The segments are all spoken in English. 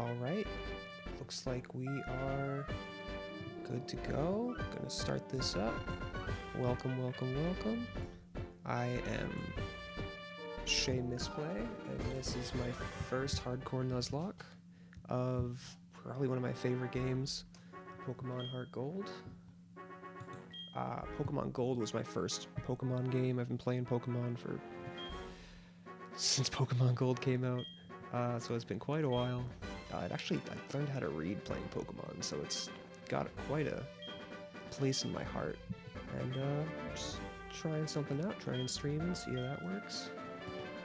Alright, looks like we are good to go. Gonna start this up. Welcome, welcome, welcome. I am Shay Misplay, and this is my first hardcore Nuzlocke of probably one of my favorite games, Pokemon Heartgold. Pokemon Gold was my first Pokemon game. I've been playing Pokemon since Pokemon Gold came out, so it's been quite a while. I learned how to read playing Pokemon, so it's got quite a place in my heart. And just trying something out, trying streaming, see how that works.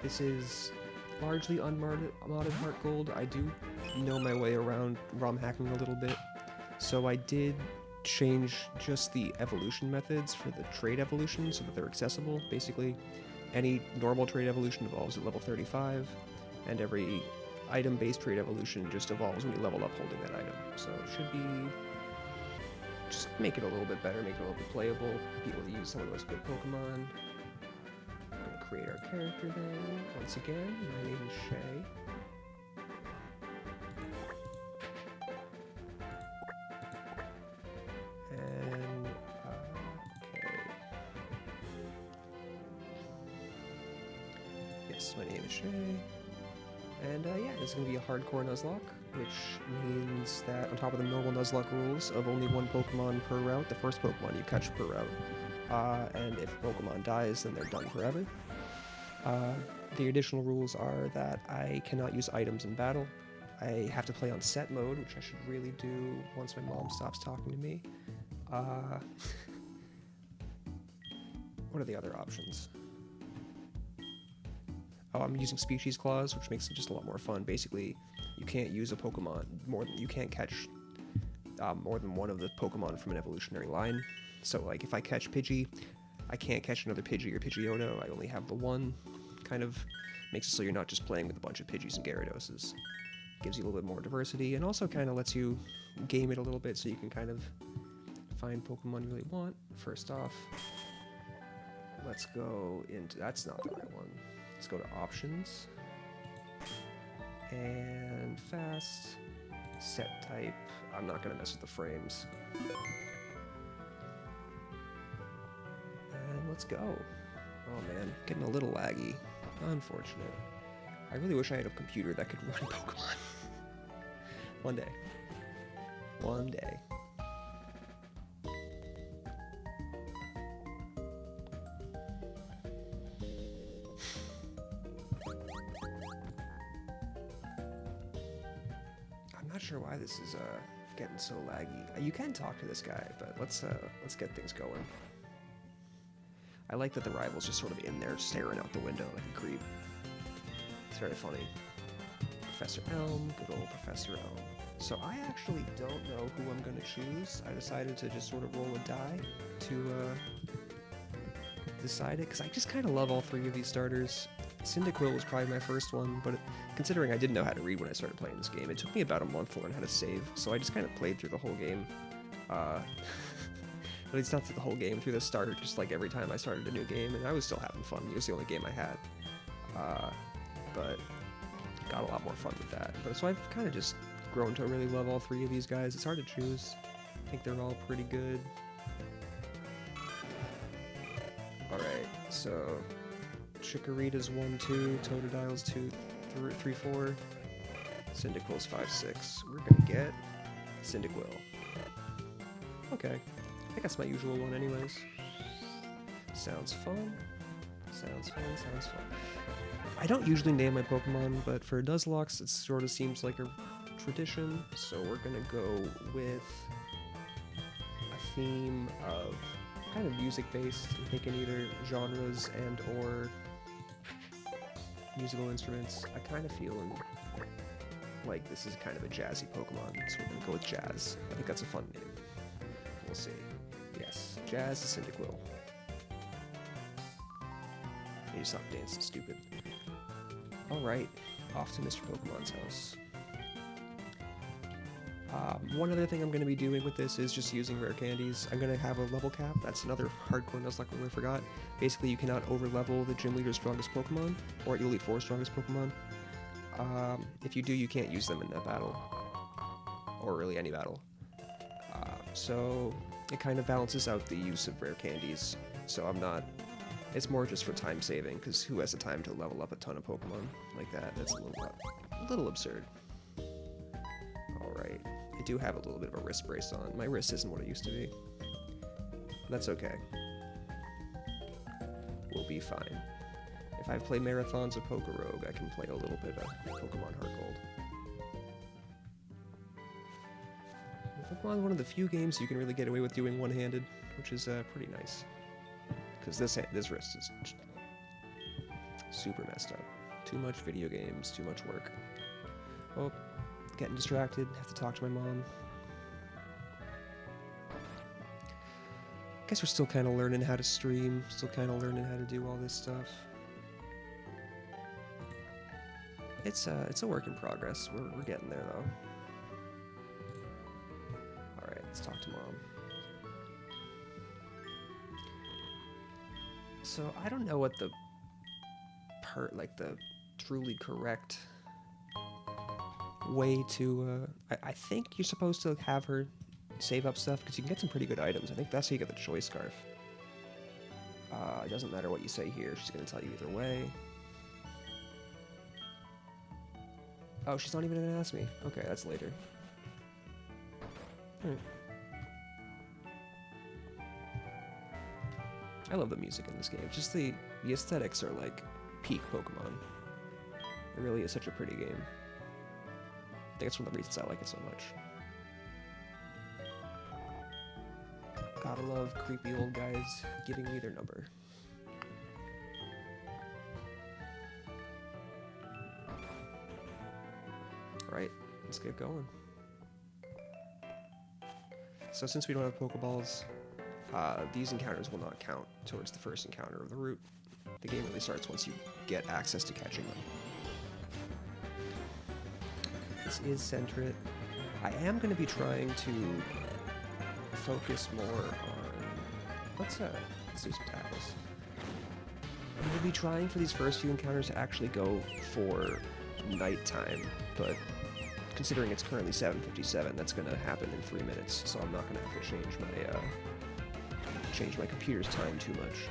This is largely unmodded Heartgold. I do know my way around ROM hacking a little bit, so I did change just the evolution methods for the trade evolution so that they're accessible. Basically, any normal trade evolution evolves at level 35, and every item-based trade evolution just evolves when you level up holding that item. So it should be... just make it a little bit better, make it a little bit playable, be able to use some of those good Pokemon. I'm gonna create our character then. Once again, my name is Shay. And, okay. Yes, my name is Shay. And yeah, this is going to be a hardcore Nuzlocke, which means that on top of the normal Nuzlocke rules of only one Pokemon per route, the first Pokemon you catch per route, and if Pokemon dies, then they're done forever. The additional rules are that I cannot use items in battle. I have to play on set mode, which I should really do once my mom stops talking to me. What are the other options? Oh, I'm using species clause, which makes it just a lot more fun. Basically, you can't use a Pokemon you can't catch more than one of the Pokemon from an evolutionary line. So, like, if I catch Pidgey, I can't catch another Pidgey or Pidgeotto. I only have the one. Kind of makes it so you're not just playing with a bunch of Pidgeys and Gyaradoses. Gives you a little bit more diversity, and also kind of lets you game it a little bit so you can kind of find Pokemon you really want. First off, let's go into... that's not the right one. Let's go to options, and fast, set type. I'm not going to mess with the frames. And let's go. Oh man, getting a little laggy. Unfortunate. I really wish I had a computer that could run Pokemon. One day. One day. Not sure why this is getting so laggy. You can talk to this guy, but let's get things going. I like that the rival's just sort of in there staring out the window like a creep. It's very funny. Professor Elm, good old Professor Elm. So I actually don't know who I'm gonna choose. I decided to just sort of roll a die to decide it, because I just kind of love all three of these starters. Cyndaquil was probably my first one, but considering I didn't know how to read when I started playing this game, it took me about a month to learn how to save, so I just kind of played through the whole game. But it's not through the whole game, through the start, just like every time I started a new game, and I was still having fun. It was the only game I had. But got a lot more fun with that. But so I've kind of just grown to really love all three of these guys. It's hard to choose. I think they're all pretty good. Alright, so Chikorita's 1-2, Totodile's 2-3-4, Cyndaquil's 5-6. We're gonna get Cyndaquil. Okay, I think that's my usual one anyways. Sounds fun. Sounds fun, sounds fun. I don't usually name my Pokemon, but for Nuzlocke it sort of seems like a tradition, so we're gonna go with a theme of kind of music-based. I'm thinking either genres and or musical instruments. I kind of feel like this is kind of a jazzy Pokemon, so we're gonna go with jazz. I think that's a fun name. We'll see. Yes, Jazz is Cyndaquil. You stop dancing, stupid. Alright, off to Mr. Pokemon's house. One other thing I'm going to be doing with this is just using rare candies. I'm going to have a level cap. That's another hardcore Nuzlocke rule I forgot. Basically, you cannot over-level the gym leader's strongest Pokemon, or Elite Four's strongest Pokemon. If you do, you can't use them in that battle, or really any battle. So it kind of balances out the use of rare candies. So I'm not. It's more just for time saving, because who has the time to level up a ton of Pokemon like that? That's a little absurd. All right, I do have a little bit of a wrist brace on. My wrist isn't what it used to be. That's okay. We'll be fine. If I play marathons of Rogue, I can play a little bit of Pokemon Heartgold. Pokemon's one of the few games you can really get away with doing one-handed, which is pretty nice. Because this wrist is super messed up. Too much video games, too much work. Oh, getting distracted, have to talk to my mom. Guess we're still kind of learning how to stream, still kind of learning how to do all this stuff. It's a work in progress. We're getting there though. All right, let's talk to mom. So I don't know what the the truly correct way to. I think you're supposed to have her save up stuff because you can get some pretty good items. I think that's how you get the choice scarf. It doesn't matter what you say here. She's gonna tell you either way. Oh, she's not even gonna ask me. Okay, that's later. I love the music in this game. Just the aesthetics are like peak Pokemon. It really is such a pretty game. I think it's one of the reasons I like it so much. Gotta love creepy old guys giving me their number. Alright, let's get going. So since we don't have Pokeballs, these encounters will not count towards the first encounter of the route. The game really starts once you get access to catching them. This is Sentret. I am going to be trying to focus more on... Let's do some tackles. I'm going to be trying for these first few encounters to actually go for nighttime, but considering it's currently 7:57, that's going to happen in 3 minutes, so I'm not going to have to change my computer's time too much.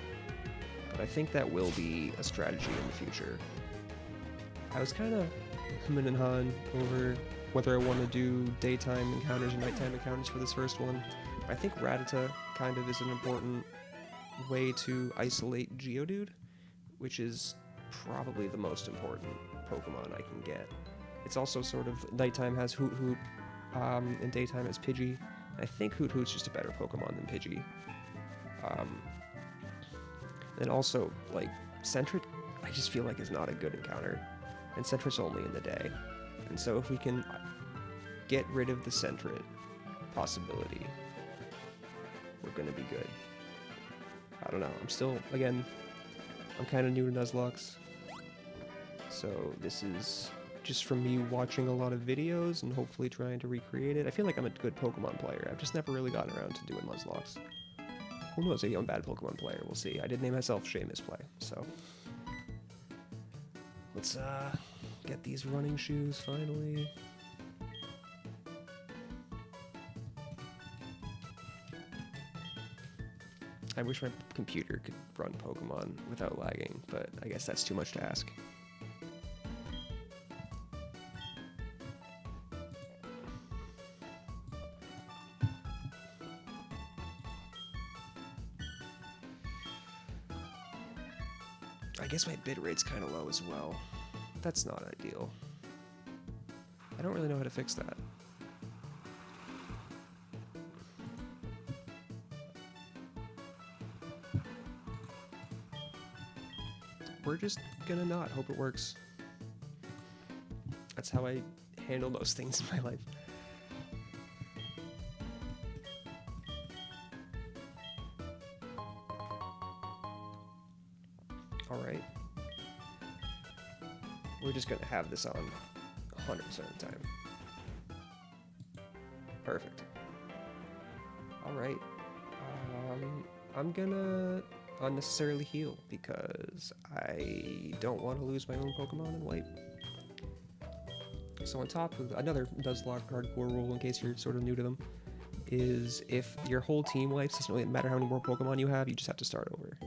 But I think that will be a strategy in the future. I was kind of humming and hawing over whether I want to do daytime encounters or nighttime encounters for this first one. I think Rattata kind of is an important way to isolate Geodude, which is probably the most important Pokemon I can get. It's also sort of, nighttime has Hoot Hoot, and daytime has Pidgey. I think Hoot Hoot's just a better Pokemon than Pidgey. And also, like, Sentret, I just feel like is not a good encounter. And Sentret's only in the day. And so if we can get rid of the Sentret possibility, we're gonna be good. I don't know, I'm still, again, I'm kind of new to Nuzlocke. So this is just from me watching a lot of videos and hopefully trying to recreate it. I feel like I'm a good Pokemon player. I've just never really gotten around to doing Nuzlocke. Who knows, maybe I'm a bad Pokemon player, we'll see. I did name myself Shay Misplay, so. Let's get these running shoes finally. I wish my computer could run Pokemon without lagging, but I guess that's too much to ask. I guess my bitrate's kind of low as well. That's not ideal. I don't really know how to fix that. We're just gonna not hope it works. That's how I handle most things in my life. Alright. We're just gonna have this on 100% of the time. Perfect. Alright. I'm gonna unnecessarily heal because I don't want to lose my own Pokemon and wipe. So on top of another Nuzlocke hardcore rule, in case you're sort of new to them, is if your whole team wipes, doesn't really matter how many more Pokemon you have, you just have to start over.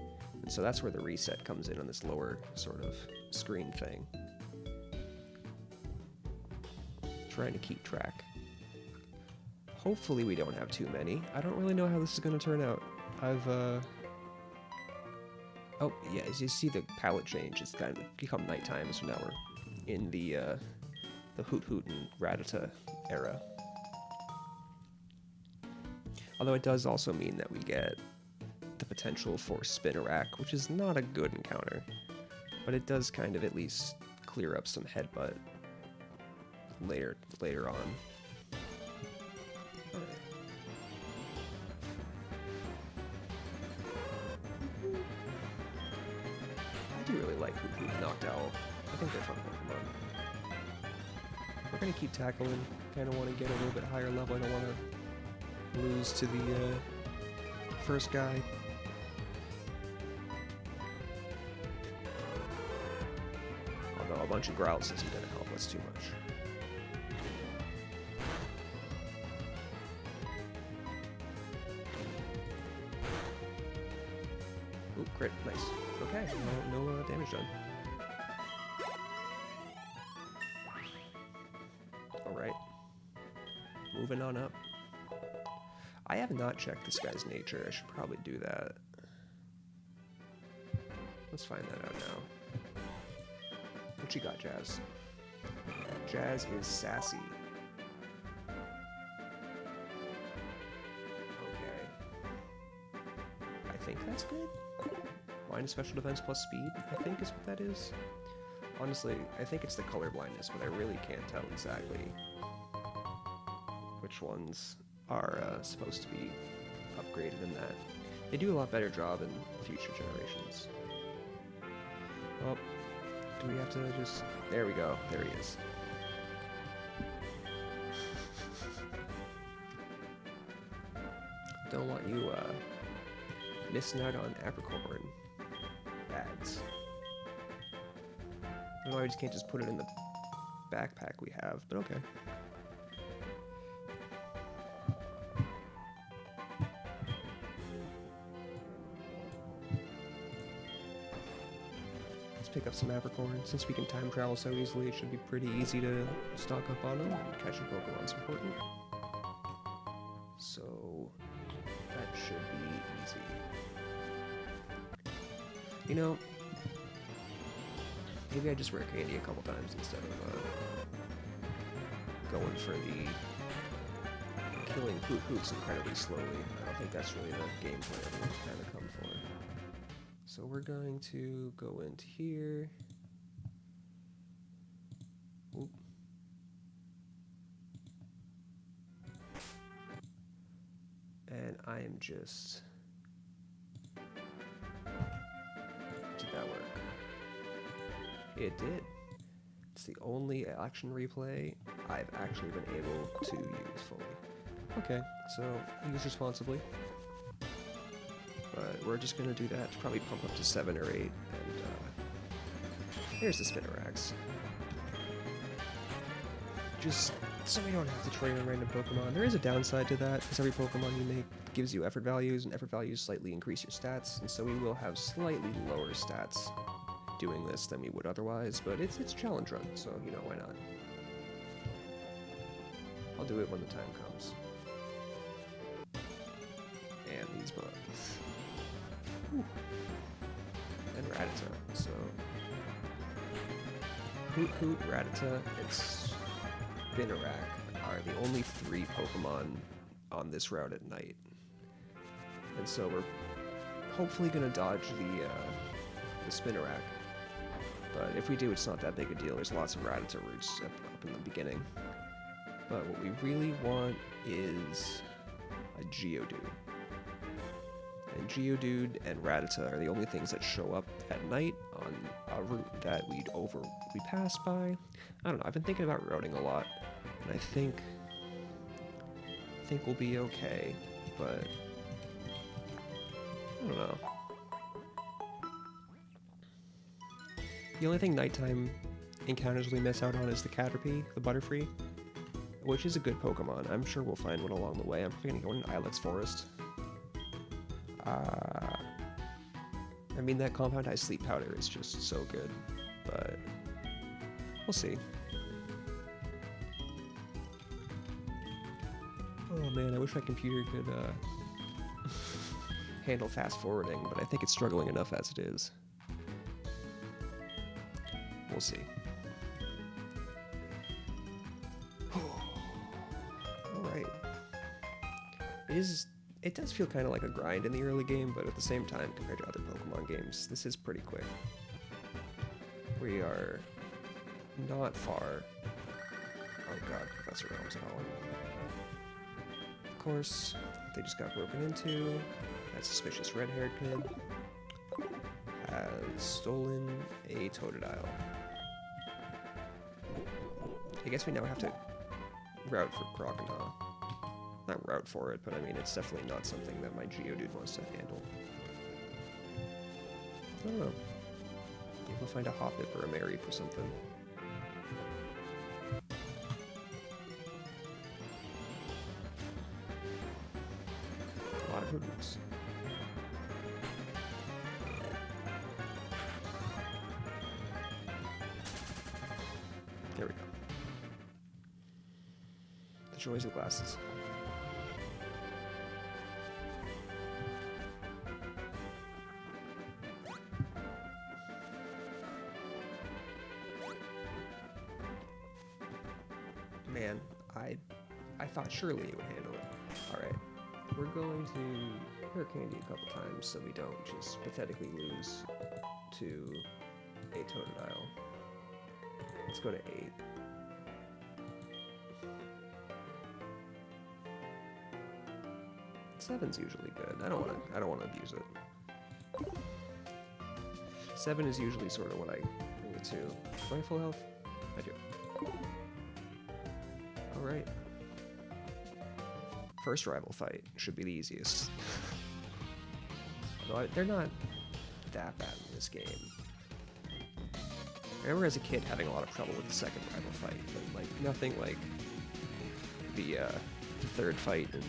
And so that's where the reset comes in on this lower sort of screen thing. Trying to keep track. Hopefully we don't have too many. I don't really know how this is going to turn out. Oh, yeah, as you see the palette change, it's kind of become nighttime, so now we're in the Hoot Hoot and Rattata era. Although it does also mean that we get the potential for Spinnerack, which is not a good encounter, but it does kind of at least clear up some headbutt later on. I do really like Hoot Hoot and Noctowl. I think they're fun Pokemon. We're gonna keep tackling. Kind of want to get a little bit higher level. I don't want to lose to the first guy. Although a bunch of growls isn't going to help us too much. Ooh, crit, nice. Okay, no damage done. Alright. Moving on up. I have not checked this guy's nature. I should probably do that. Let's find that out now. What you got, Jazz? Jazz is sassy. Okay. I think that's good. Minus special defense plus speed, I think is what that is. Honestly, I think it's the color blindness, but I really can't tell exactly which ones are supposed to be upgraded in that. They do a lot better job in future generations. Oh, do we have to just... There we go. There he is. Don't want you missing out on apricorn ads. I don't know, I just can't just put it in the backpack we have, but okay. Pick up some apricorn. Since we can time travel so easily, it should be pretty easy to stock up on them. Catching Pokemon's important. So that should be easy. You know, maybe I just wear candy a couple times instead of going for the killing Hoot Hoots incredibly slowly. I don't think that's really the game plan we've kind of come for. So we're going to go into here. Oop. And I am just... Did that work? It did. It's the only action replay I've actually been able to use fully. Okay, so use responsibly. But we're just going to do that to probably pump up to 7 or 8, and here's the Spinneracks. Just so we don't have to train a random Pokemon. There is a downside to that, because every Pokemon you make gives you effort values, and effort values slightly increase your stats, and so we will have slightly lower stats doing this than we would otherwise, but it's a challenge run, so, you know, why not? I'll do it when the time comes. And these bugs. Whew. And Rattata, so... Hoot Hoot, Rattata, and Spinnerack are the only 3 Pokemon on this route at night. And so we're hopefully going to dodge the Spinnerack. But if we do, it's not that big a deal. There's lots of Rattata routes up in the beginning. But what we really want is a Geodude. And Geodude and Rattata are the only things that show up at night on a route that we pass by. I don't know, I've been thinking about routing a lot, and I think we'll be okay, but I don't know. The only thing nighttime encounters we miss out on is the Caterpie, the Butterfree, which is a good Pokemon. I'm sure we'll find one along the way. I'm probably gonna go in Ilex Forest. I mean, that Compound High Sleep Powder is just so good, but we'll see. Oh man, I wish my computer could handle fast forwarding, but I think it's struggling enough as it is. We'll see. Alright. It does feel kind of like a grind in the early game, but at the same time, compared to other Pokemon games, this is pretty quick. We are not far. Oh god, Professor Realm's calling. Of course, they just got broken into. That suspicious red-haired kid has stolen a Totodile. I guess we now have to route for Croconaw. Not route for it, but I mean, it's definitely not something that my Geodude wants to handle. I don't know. Maybe we'll find a Hoppip or a Mareep or something. A lot of hoops. There we go. The joys of glasses. Man, I thought surely it would handle it. Alright, we're going to Hurricane a couple times so we don't just pathetically lose to a Totodile. Let's go to 8. Seven's usually good. I don't wanna abuse it. 7 is usually sort of what I bring it to. Do I have full health? I do. Alright. First rival fight should be the easiest. Although they're not that bad in this game. I remember as a kid having a lot of trouble with the second rival fight, but like nothing like the third fight in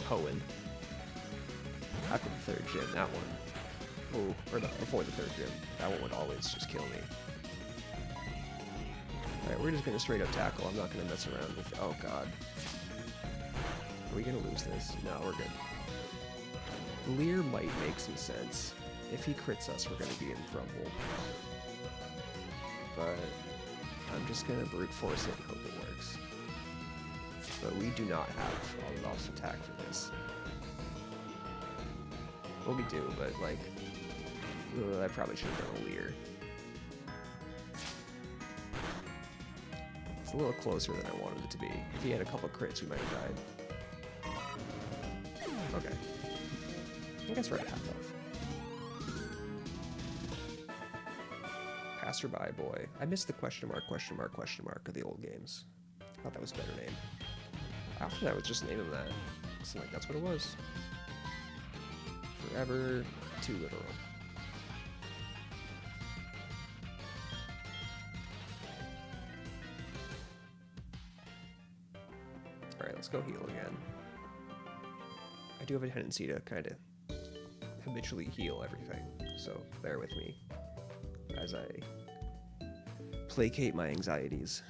Hoenn. After the third gym, that one. Oh, or no, before the third gym. That one would always just kill me. Alright, we're just gonna straight up tackle. I'm not gonna mess around with. Oh god. Are we gonna lose this? No, we're good. Leer might make some sense. If he crits us, we're gonna be in trouble. But I'm just gonna brute force it and hope it works. But we do not have enough attack for this. Well, we do, but like, I probably should have done a Leer. It's a little closer than I wanted it to be. If he had a couple crits, we might have died. Okay. I guess we're at half health. Passerby boy. I missed the question mark of the old games. I thought that was a better name. After that, I would just name him that. So like, that's what it was. Forever too literal. Alright, let's go heal again. I do have a tendency to kind of habitually heal everything, so bear with me as I placate my anxieties.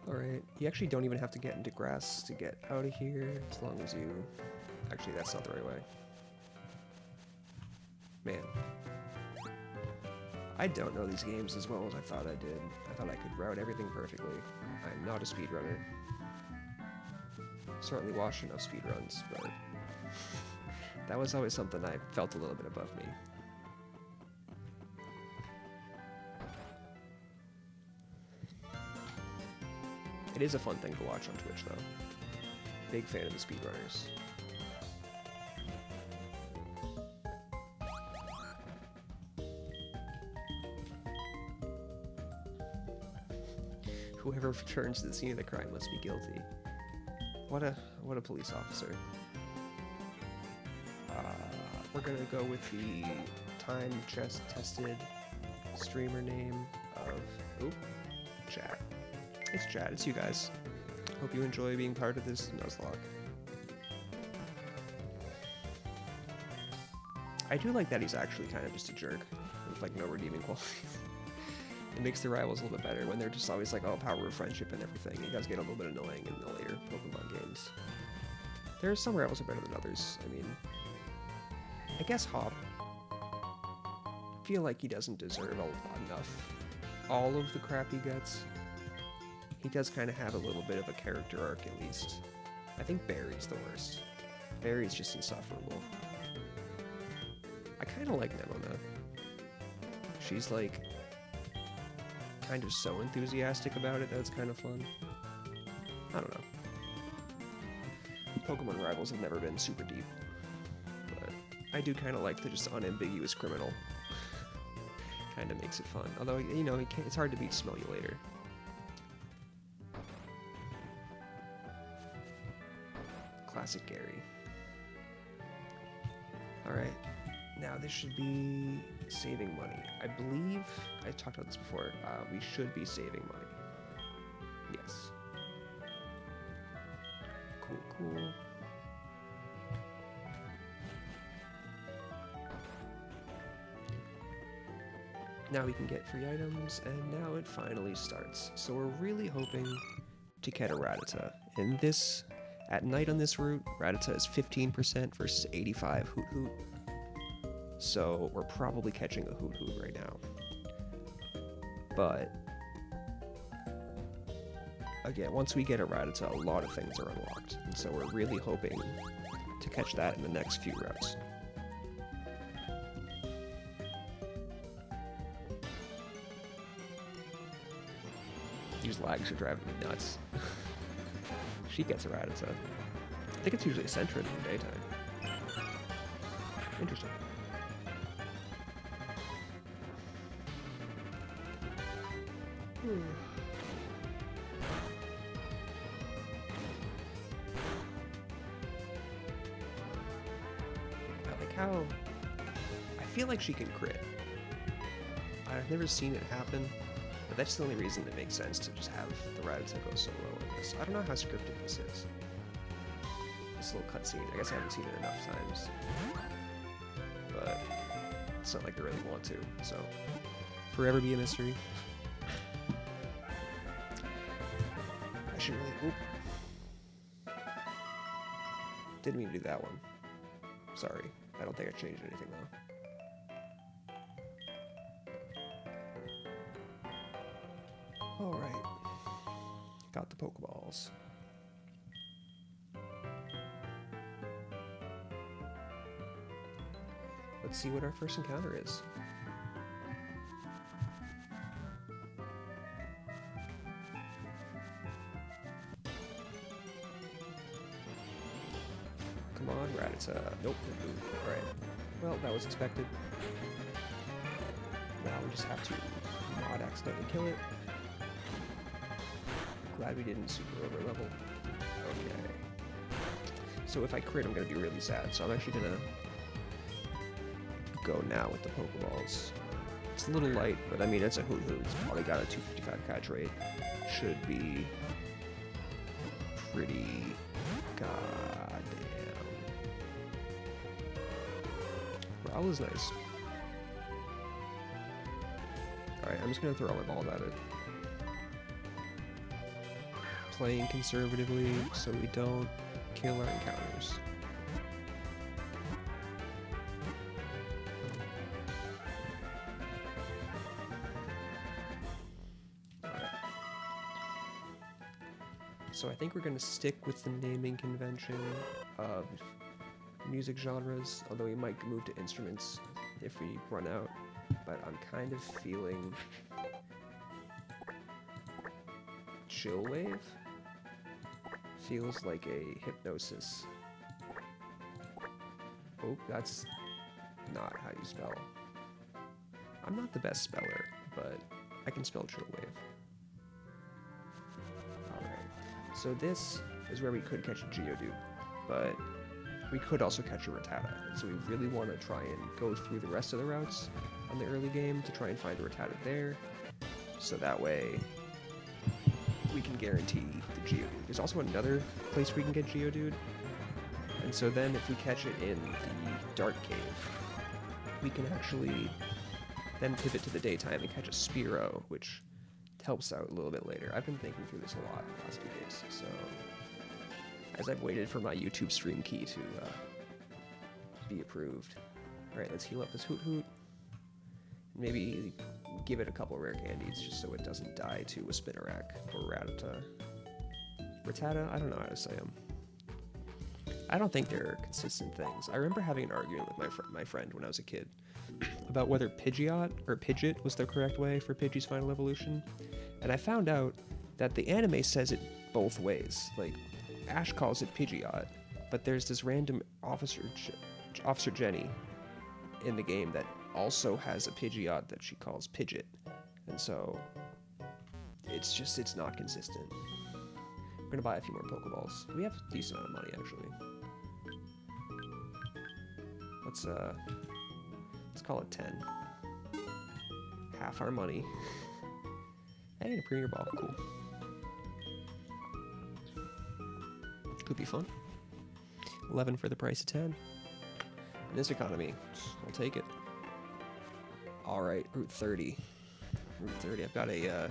Alright, you actually don't even have to get into grass to get out of here, as long as you... Actually, that's not the right way. Man. I don't know these games as well as I thought I did. I thought I could route everything perfectly. I'm not a speedrunner. Certainly watched enough speedruns, but... that was always something I felt a little bit above me. It is a fun thing to watch on Twitch, though. Big fan of the speedrunners. Whoever returns to the scene of the crime must be guilty. What a police officer. We're gonna go with the time chess tested streamer name of Chad. It's Chad. It's you guys. Hope you enjoy being part of this Nuzlocke. I do like that he's actually kind of just a jerk with like no redeeming qualities. It makes the rivals a little bit better when they're just always like, oh, power of friendship and everything. It does get a little bit annoying in the later Pokemon games. There are some rivals are better than others. I mean, I guess Hop. I feel like he doesn't deserve enough all of the crap he gets. He does kind of have a little bit of a character arc at least. I think Barry's the worst. Barry's just insufferable. I kind of like Nemona. She's like kind of so enthusiastic about it that it's kind of fun. I don't know. Pokemon rivals have never been super deep, but I do kind of like the just unambiguous criminal. Kind of makes it fun. Although, you know, it's hard to beat Smellulator. Classic Gary. Alright, now this should be saving money. I believe, I talked about this before, we should be saving money. Yes. Cool. Now we can get free items, and now it finally starts. So we're really hoping to get a Rattata. And this, at night on this route, Rattata is 15% versus 85 Hoot Hoot. So we're probably catching a Hoot Hoot right now. But again, once we get a Rattata, a lot of things are unlocked. And so we're really hoping to catch that in the next few routes. These lags are driving me nuts. She gets a Rattata. I think it's usually a Sentret in the daytime. Interesting. I like how... I feel like she can crit. I've never seen it happen, but that's the only reason it makes sense to just have the Rattata go so low in this. I don't know how scripted this is. This little cutscene, I guess I haven't seen it enough times. But it's not like I really want to, so forever be a mystery. I should really... Oop. Didn't mean to do that one. Sorry. I don't think I changed anything though. Alright. Got the Pokeballs. Let's see what our first encounter is. Come on, Rattata. Nope. Alright. Well, that was expected. Now we just have to not accidentally kill it. Glad we didn't super overlevel. Okay. So if I crit, I'm gonna be really sad. So I'm actually gonna go now with the Pokeballs. It's a little light, but I mean, it's a Hoot Hoot. It's probably got a 255 catch rate. Should be pretty goddamn. Growl is nice. Alright, I'm just gonna throw all my balls at it. Playing conservatively so we don't kill our encounters. So I think we're going to stick with the naming convention of music genres, although we might move to instruments if we run out. But I'm kind of feeling Chill Wave feels like a hypnosis. Oh, that's not how you spell. I'm not the best speller, but I can spell Chill Wave. So this is where we could catch a Geodude, but we could also catch a Rattata. And so we really want to try and go through the rest of the routes on the early game to try and find a Rattata there, so that way we can guarantee the Geodude. There's also another place we can get Geodude, and so then if we catch it in the Dark Cave, we can actually then pivot to the daytime and catch a Spearow, which helps out a little bit later. I've been thinking through this a lot the last few days, so as I've waited for my YouTube stream key to be approved. Alright, let's heal up this Hoot Hoot. Maybe give it a couple rare candies just so it doesn't die to a Spinarak or Rattata. Rattata? I don't know how to say them. I don't think they're consistent things. I remember having an argument with my friend when I was a kid about whether Pidgeot or Pidgeot was the correct way for Pidgey's final evolution, and I found out that the anime says it both ways. Like, Ash calls it Pidgeot, but there's this random Officer Jenny in the game that also has a Pidgeot that she calls Pidgeot, and so it's not consistent. We're gonna buy a few more Pokeballs. We have a decent amount of money, actually. Let's call it 10. Half our money. Hey, and a Premier Ball, cool. Could be fun. 11 for the price of 10. In this economy, I'll take it. Alright, Route 30. Route 30, I've got a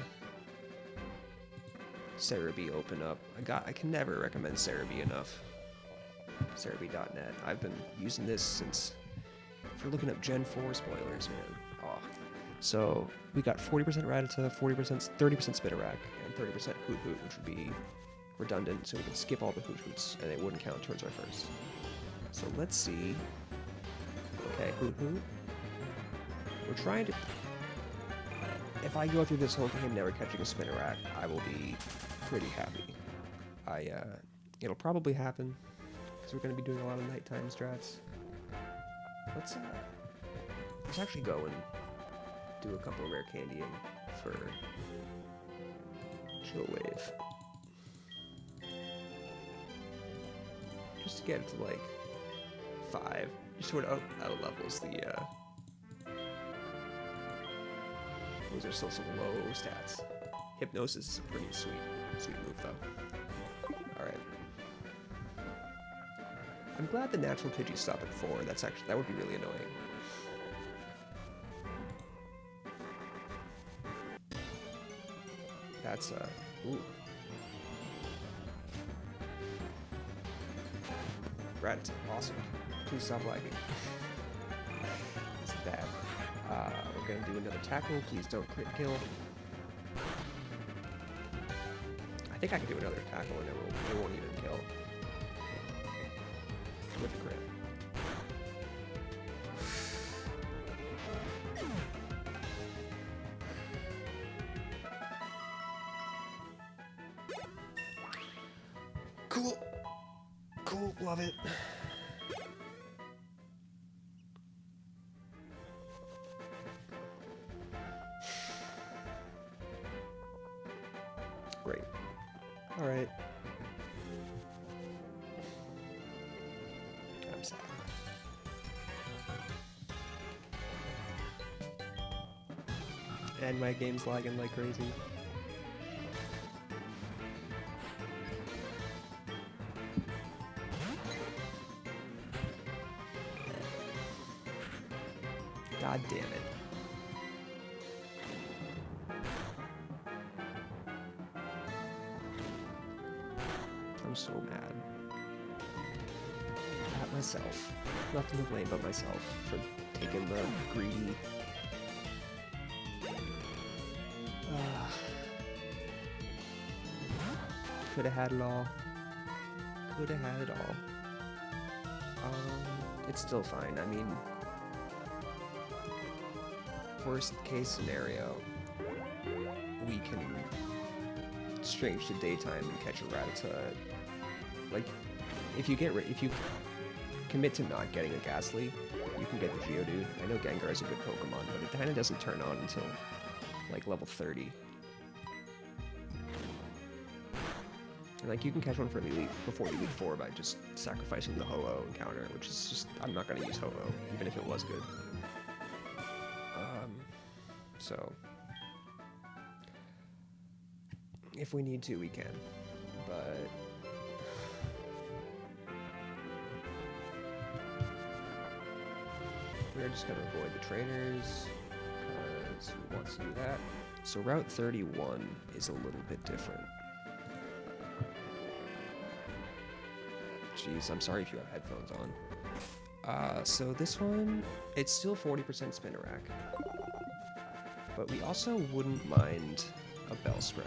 Cerebi open up. I can never recommend Cerebi enough. Cerebi.net. I've been using this since, if you're looking up Gen 4 spoilers, man. Oh. So we got 40% Rattata, 30% Spinarak, and 30% Hoot Hoot, which would be redundant, so we can skip all the Hoot Hoots, and it wouldn't count towards our first. So let's see. Okay, Hoot Hoot. We're trying to... If I go through this whole game never catching a Spinarak, I will be pretty happy. It'll probably happen, because we're going to be doing a lot of nighttime strats. Let's actually go and do a couple of rare candying for Chill Wave. Just to get it to like 5. Just sort of out levels the those are still some low stats. Hypnosis is a pretty sweet move though. Alright. I'm glad the natural Pidgey stop at 4. That would be really annoying. That's ooh. Rattata, awesome. Please stop lagging. This is bad. We're gonna do another tackle. Please don't crit kill. I think I can do another tackle and it won't even kill. With a crit. Cool. Cool, love it. Great. All right. I'm sad. And my game's lagging like crazy. God damn it. I'm so mad at myself. Nothing to blame but myself for taking the greedy. Could have had it all. Could have had it all. It's still fine. I mean, worst case scenario, we can strange to daytime and catch a Rattata. Like, if you commit to not getting a Ghastly, you can get the Geodude. I know Gengar is a good Pokemon, but it kind of doesn't turn on until like level 30. And like you can catch one for Elite before Elite 4 by just sacrificing the Ho-Oh encounter, which is just, I'm not going to use Ho-Oh, even if it was good. So, if we need to, we can, but we're just going to avoid the trainers, because who wants to do that? So Route 31 is a little bit different. Jeez, I'm sorry if you have headphones on. So this one, it's still 40% Spinarak. But we also wouldn't mind a Bellsprout.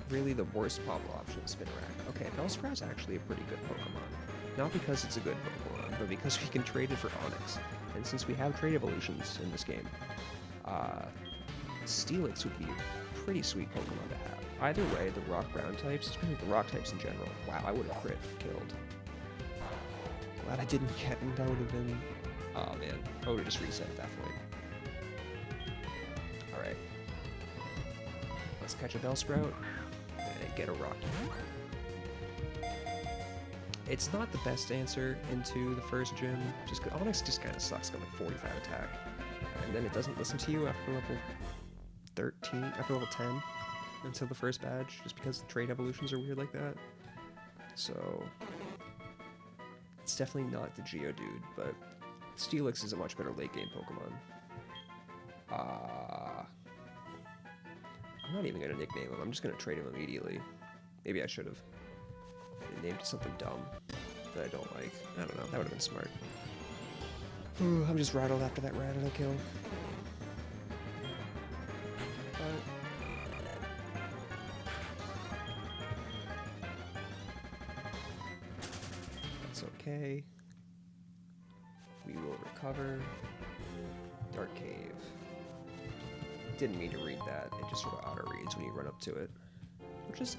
Really the worst Popple option is Spinarak. Okay, Bellsprout's actually a pretty good Pokemon. Not because it's a good Pokemon, but because we can trade it for Onix. And since we have trade evolutions in this game, Steelix would be a pretty sweet Pokemon to have. Either way, the rock-ground types, especially the rock types in general, wow, I would have crit killed. Glad I didn't get, and that would have been, oh man, I would have just reset at that point. Alright. Let's catch a Bellsprout and get a Rocky. It's not the best answer into the first gym, just because Onix just kind of sucks, got like 45 attack. And then it doesn't listen to you after level 13, after level 10, until the first badge, just because the trade evolutions are weird like that. So, it's definitely not the Geodude, but Steelix is a much better late game Pokemon. I'm not even going to nickname him, I'm just going to trade him immediately. Maybe I should have named it something dumb that I don't like. I don't know, that would have been smart. Ooh, I'm just rattled after that rattle kill. That's okay. We will recover. Dark Cave. Didn't mean to read that. It just sort of auto-reads when you run up to it, which is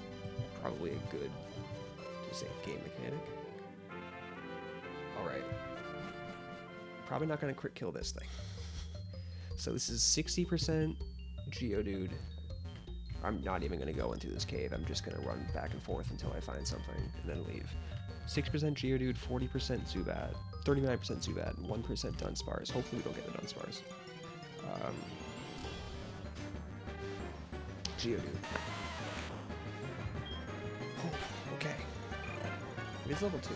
probably a good, to say, game mechanic. Alright. Probably not going to crit kill this thing. So this is 60% Geodude. I'm not even going to go into this cave. I'm just going to run back and forth until I find something and then leave. 6% Geodude, 40% Zubat, 39% Zubat, and 1% Dunsparce. Hopefully we don't get the Dunsparce. Geodude. Oh, okay. It is level 2.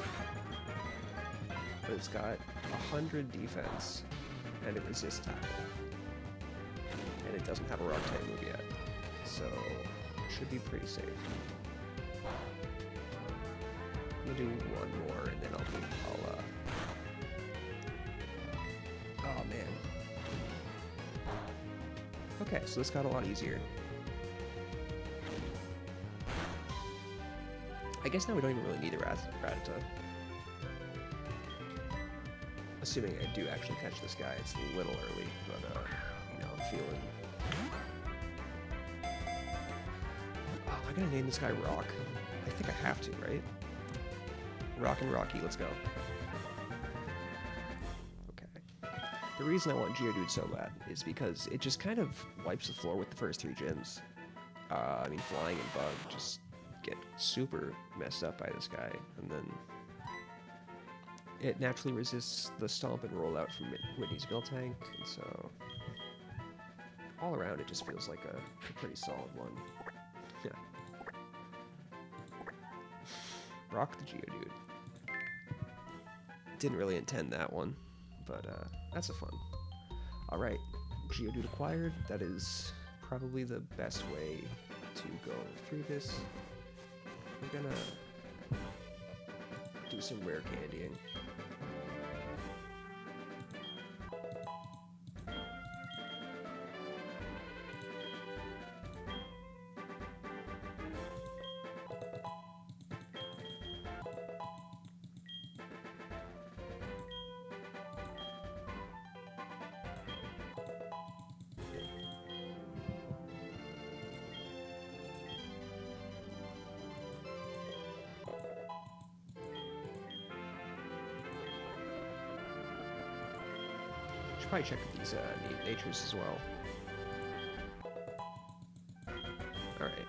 But it's got 100 defense, and it resists tackle. And it doesn't have a rock type move yet. So, it should be pretty safe. I'm gonna do one more, and then I'll oh man. Okay, so this got a lot easier. I guess now we don't even really need a Rattata. Assuming I do actually catch this guy, it's a little early, but you know, I'm feeling. Oh, am I gonna name this guy Rock? I think I have to, right? Rock and Rocky, let's go. Okay. The reason I want Geodude so bad is because it just kind of wipes the floor with the first 3 gyms. I mean, Flying and Bug just get super messed up by this guy, and then it naturally resists the Stomp and Rollout from Whitney's Miltank, and so all around it just feels like a pretty solid one. Yeah. Rock the Geodude. Didn't really intend that one, but that's a fun. Alright, Geodude acquired. That is probably the best way to go through this. We're gonna do some rare candying. Probably check these natures as well. Alright.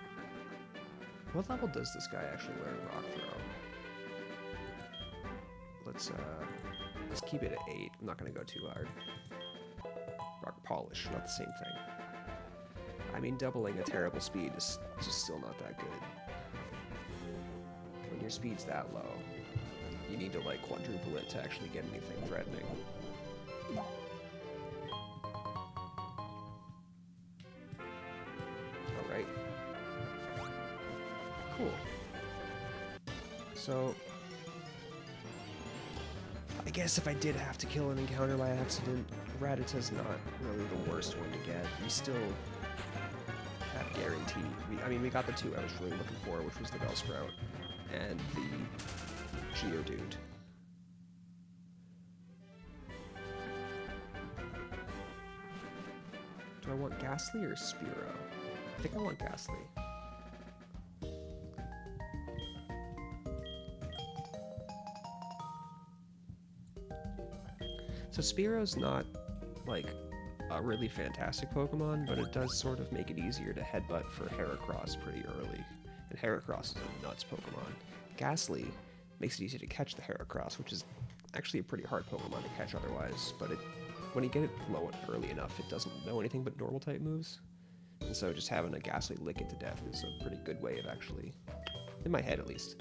What level does this guy actually learn Rock Throw? Let's keep it at 8. I'm not gonna go too hard. Rock Polish, not the same thing. I mean, doubling a terrible speed is just still not that good. When your speed's that low, you need to like quadruple it to actually get anything threatening. Alright. Cool. So, I guess if I did have to kill an encounter by accident, Rattata's not really the worst one to get. We still have guaranteed. We got the 2 I was really looking for, which was the Bellsprout and the Geodude. Do I want Ghastly or Spearow? I think I want Ghastly. So Spearow's not, like, a really fantastic Pokemon, but it does sort of make it easier to headbutt for Heracross pretty early. And Heracross is a nuts Pokemon. Ghastly makes it easy to catch the Heracross, which is actually a pretty hard Pokemon to catch otherwise, but when you get it low and early enough, it doesn't know anything but normal type moves. And so just having a Ghastly lick it to death is a pretty good way of actually, in my head at least.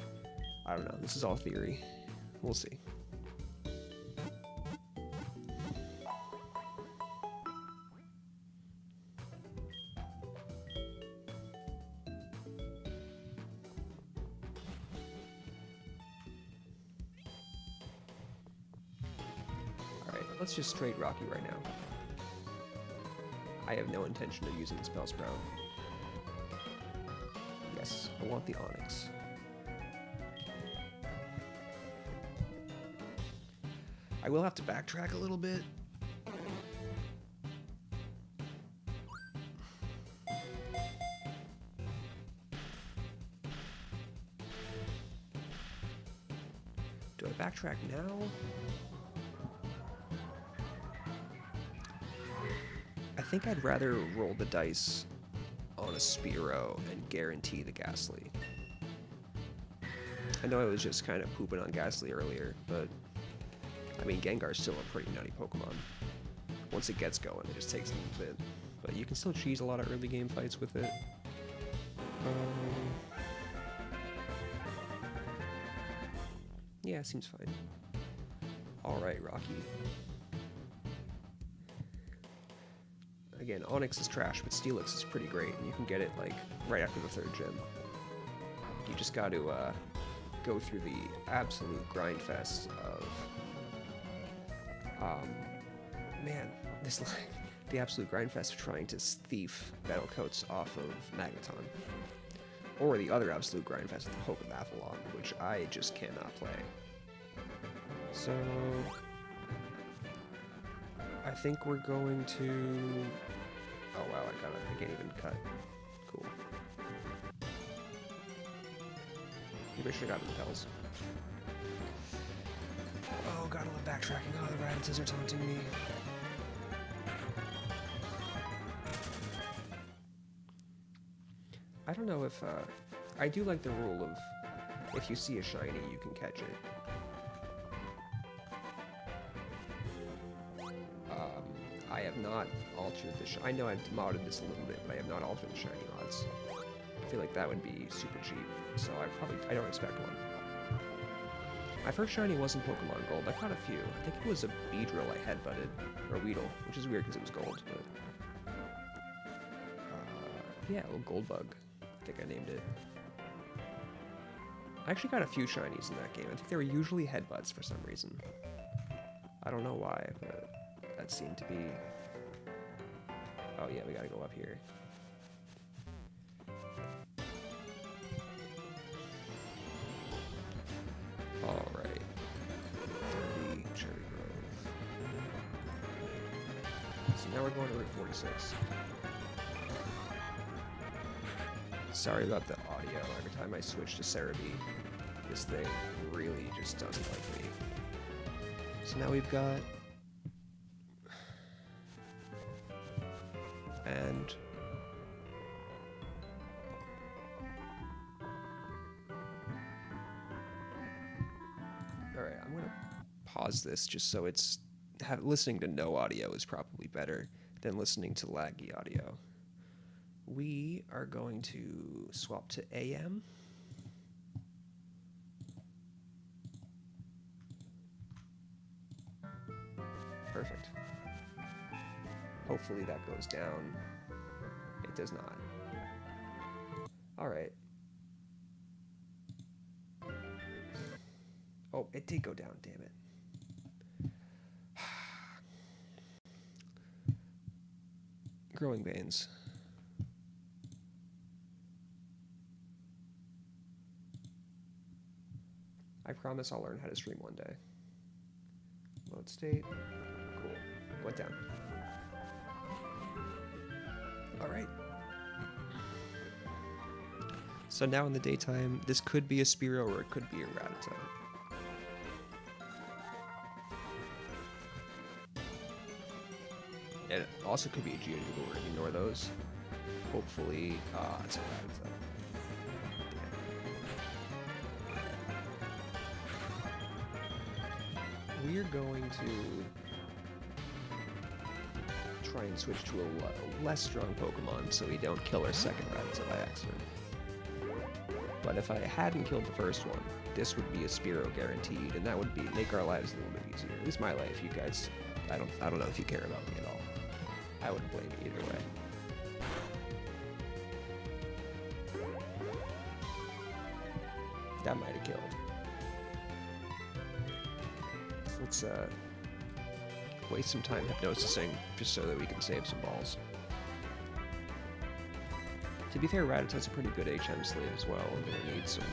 I don't know, this is all theory. We'll see. Let's just straight rock you right now. I have no intention of using the Bellsprout. Yes, I want the Onix. I will have to backtrack a little bit. Do I backtrack now? I think I'd rather roll the dice on a Spearow and guarantee the Ghastly. I know I was just kind of pooping on Ghastly earlier, but I mean, Gengar's still a pretty nutty Pokemon. Once it gets going, it just takes a little bit. But you can still cheese a lot of early game fights with it. Yeah, seems fine. Alright, Rocky. Again, Onix is trash, but Steelix is pretty great, and you can get it, like, right after the 3rd gym. You just got to, go through the absolute grind fest of, the absolute grind fest of trying to thief Battle Coats off of Magneton. Or the other absolute grind fest of the Hope of Athlon, which I just cannot play. So, I think we're going to... Oh wow, I can't even cut. Cool. Maybe I should have gotten the Pels. Oh, gotta love backtracking. Oh, the Rattatas are taunting me. I don't know if, I do like the rule of, if you see a shiny, you can catch it. I have not altered the I know I've modded this a little bit, but I have not altered the shiny mods. I feel like that would be super cheap, so I don't expect one. My first shiny wasn't Pokemon Gold. I caught a few. I think it was a Beedrill I headbutted, or a Weedle, which is weird because it was gold, but... yeah, a little Goldbug. I think I named it. I actually got a few shinies in that game. I think they were usually headbutts for some reason. I don't know why, but that seemed to be... Oh yeah, we gotta go up here. Alright. 30, Cherry Grove. So now we're going to Route 46. Sorry about the audio. Every time I switch to Cerebi, this thing really just doesn't like me. So now we've got... And... pause this just so it's listening to no audio is probably better than listening to laggy audio. We are going to swap to AM. Perfect. Hopefully that goes down. It does not. All right. Oh, it did go down, damn it. Growing pains. I promise I'll learn how to stream one day. Load state. Cool. Went down. All right. So now in the daytime, this could be a Spearow or it could be a Rattata. And it also could be a Geodude, we're gonna ignore those. Hopefully, it's a Rattata. We're going to try and switch to a less strong Pokemon so we don't kill our second Rattata by accident. But if I hadn't killed the first one, this would be a Spearow guaranteed, and that would make our lives a little bit easier. At least my life. You guys, I don't know if you care about me at all. I wouldn't blame you either way. That might have killed. Let's waste some time hypnosising just so that we can save some balls. To be fair, Rattata's a pretty good HM slave as well. I'm gonna need some.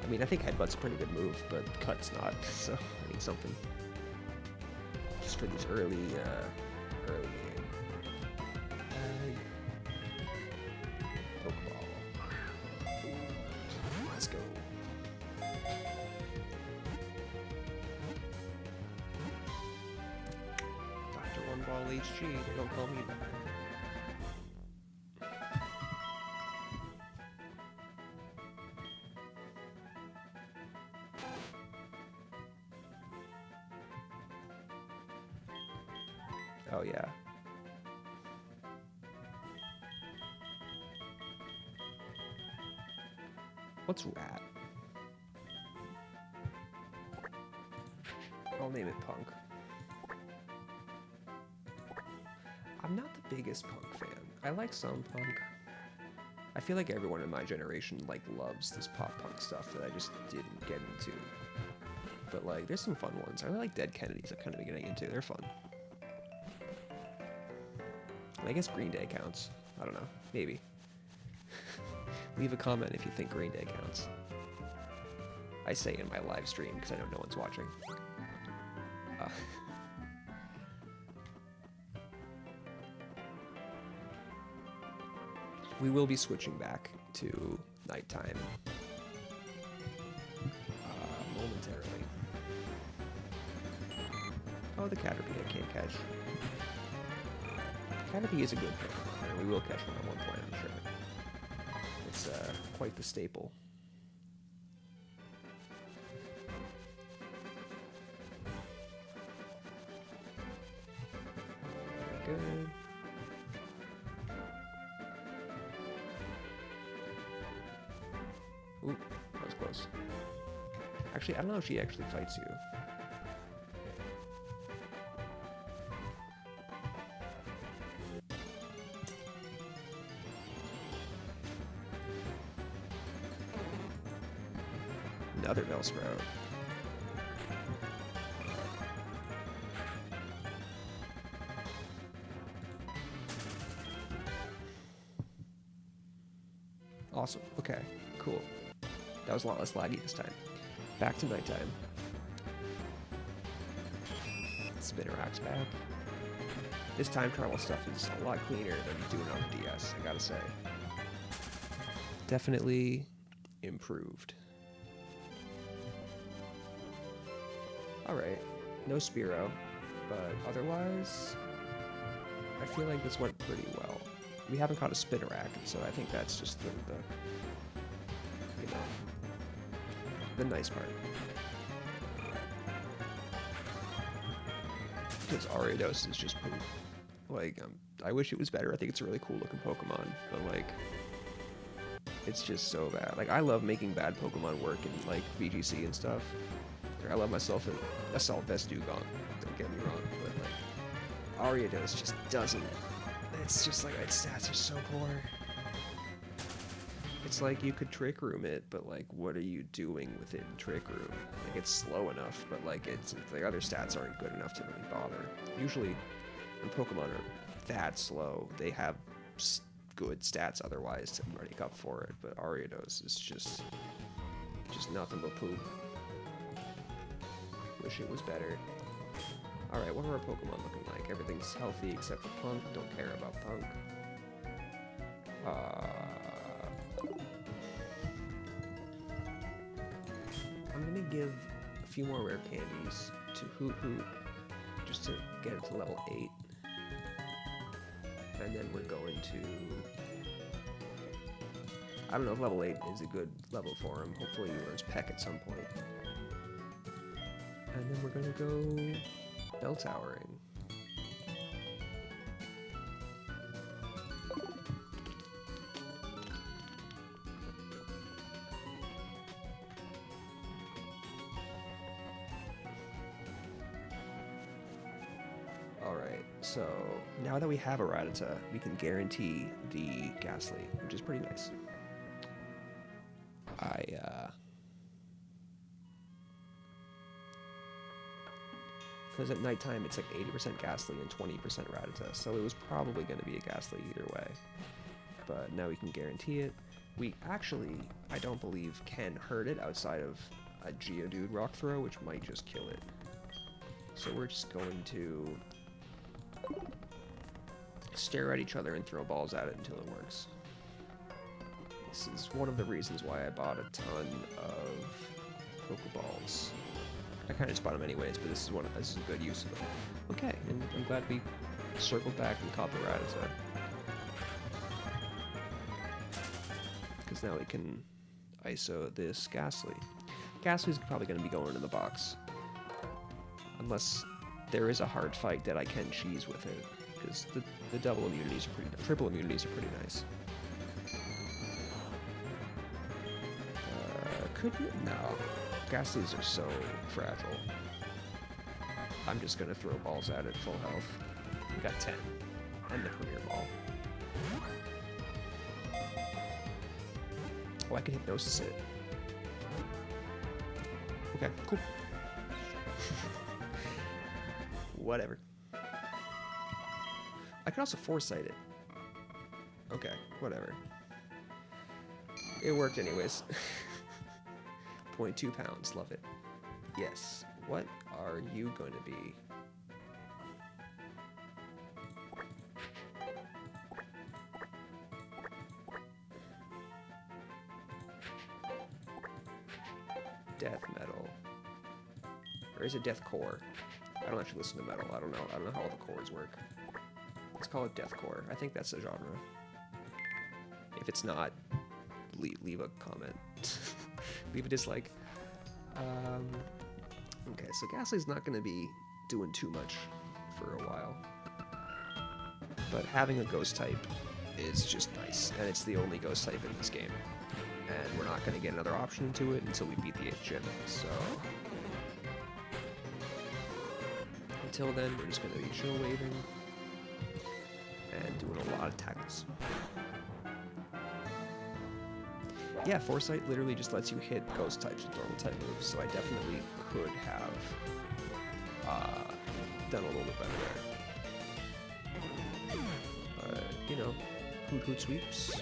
I mean, I think Headbutt's a pretty good move, but Cut's not, so I need something. Just for these early game. Pokeball. Let's go. Dr. One Ball HG, don't call me back. Oh yeah. What's Rat? I'll name it Punk. I'm not the biggest Punk fan. I like some Punk. I feel like everyone in my generation loves this pop punk stuff that I just didn't get into. But there's some fun ones. I really like Dead Kennedys. I'm kind of getting into. They're fun. I guess Green Day counts. I don't know. Maybe. Leave a comment if you think Green Day counts. I say in my live stream because I know no one's watching. We will be switching back to nighttime momentarily. Oh, the Caterpie I can't catch. Caterpie is a good Pokemon, and we will catch one at one point, I'm sure. It's quite the staple. Good. Ooh, that was close. Actually, I don't know if she actually fights you. Another Bellsprout. Awesome. Okay, cool. That was a lot less laggy this time. Back to nighttime. Spinnerack's back. This time travel stuff is a lot cleaner than doing on the DS, I gotta say. Definitely improved. Alright, no Spearow, but otherwise, I feel like this went pretty well. We haven't caught a Spinnerack, so I think that's just the nice part. Because Ariados is just poop. Like, I wish it was better. I think it's a really cool looking Pokemon, but like, it's just so bad. Like, I love making bad Pokemon work in like VGC and stuff. Like, I love myself in Assault Vest Dugong. Don't get me wrong, but like, Ariados just doesn't. It's just like its stats are so poor. It's like you could Trick Room it, but like, what are you doing within Trick Room? Like, it's slow enough, but like, it's the other stats aren't good enough to really bother. Usually, when Pokemon are that slow, they have good stats otherwise to make up for it. But Ariados is just nothing but poop. Wish it was better. All right, what are our Pokemon looking like? Everything's healthy except for Punk. Don't care about Punk. I'm gonna give a few more rare candies to Hoot Hoot just to get it to level 8. And then we're going to... I don't know if level 8 is a good level for him. Hopefully he learns Peck at some point. And then we're gonna go Bell Towering. Alright, so now that we have a Rattata, we can guarantee the Ghastly, which is pretty nice. Because at nighttime it's like 80% Ghastly and 20% Rattata, so it was probably going to be a Ghastly either way. But now we can guarantee it. We actually, I don't believe, can hurt it outside of a Geodude Rock Throw, which might just kill it. So we're just going to stare at each other and throw balls at it until it works. This is one of the reasons why I bought a ton of Pokeballs. I kind of just bought them anyways, but this is a good use of them. Okay, and I'm glad we circled back and caught the Rattata. Because now we can ISO this Ghastly. Ghastly's probably going to be going in the box. Unless there is a hard fight that I can cheese with it. Because the double immunities are pretty nice. Triple immunities are pretty nice. Could you? No. Ghastlies are so fragile. I'm just gonna throw balls at it full health. We got 10. And the Premier Ball. Oh, I can Hypnosis it. Okay, cool. Whatever. I can also Foresight it. Okay, whatever. It worked anyways. 0.2 pounds, love it. Yes, what are you going to be? Death Metal. Or is it Death Core? I don't actually listen to metal. I don't know how all the cores work. Let's call it Death Core. I think that's the genre. If it's not, leave a comment. Leave a dislike. Okay, so Ghastly's not going to be doing too much for a while. But having a Ghost type is just nice, and it's the only Ghost type in this game. And we're not going to get another option into it until we beat the 8th gym, so... Until then, we're just going to be chill waving and doing a lot of tackles. Yeah, Foresight literally just lets you hit Ghost types with normal type moves, so I definitely could have done a little bit better there. But, you know, Hoot Hoot sweeps.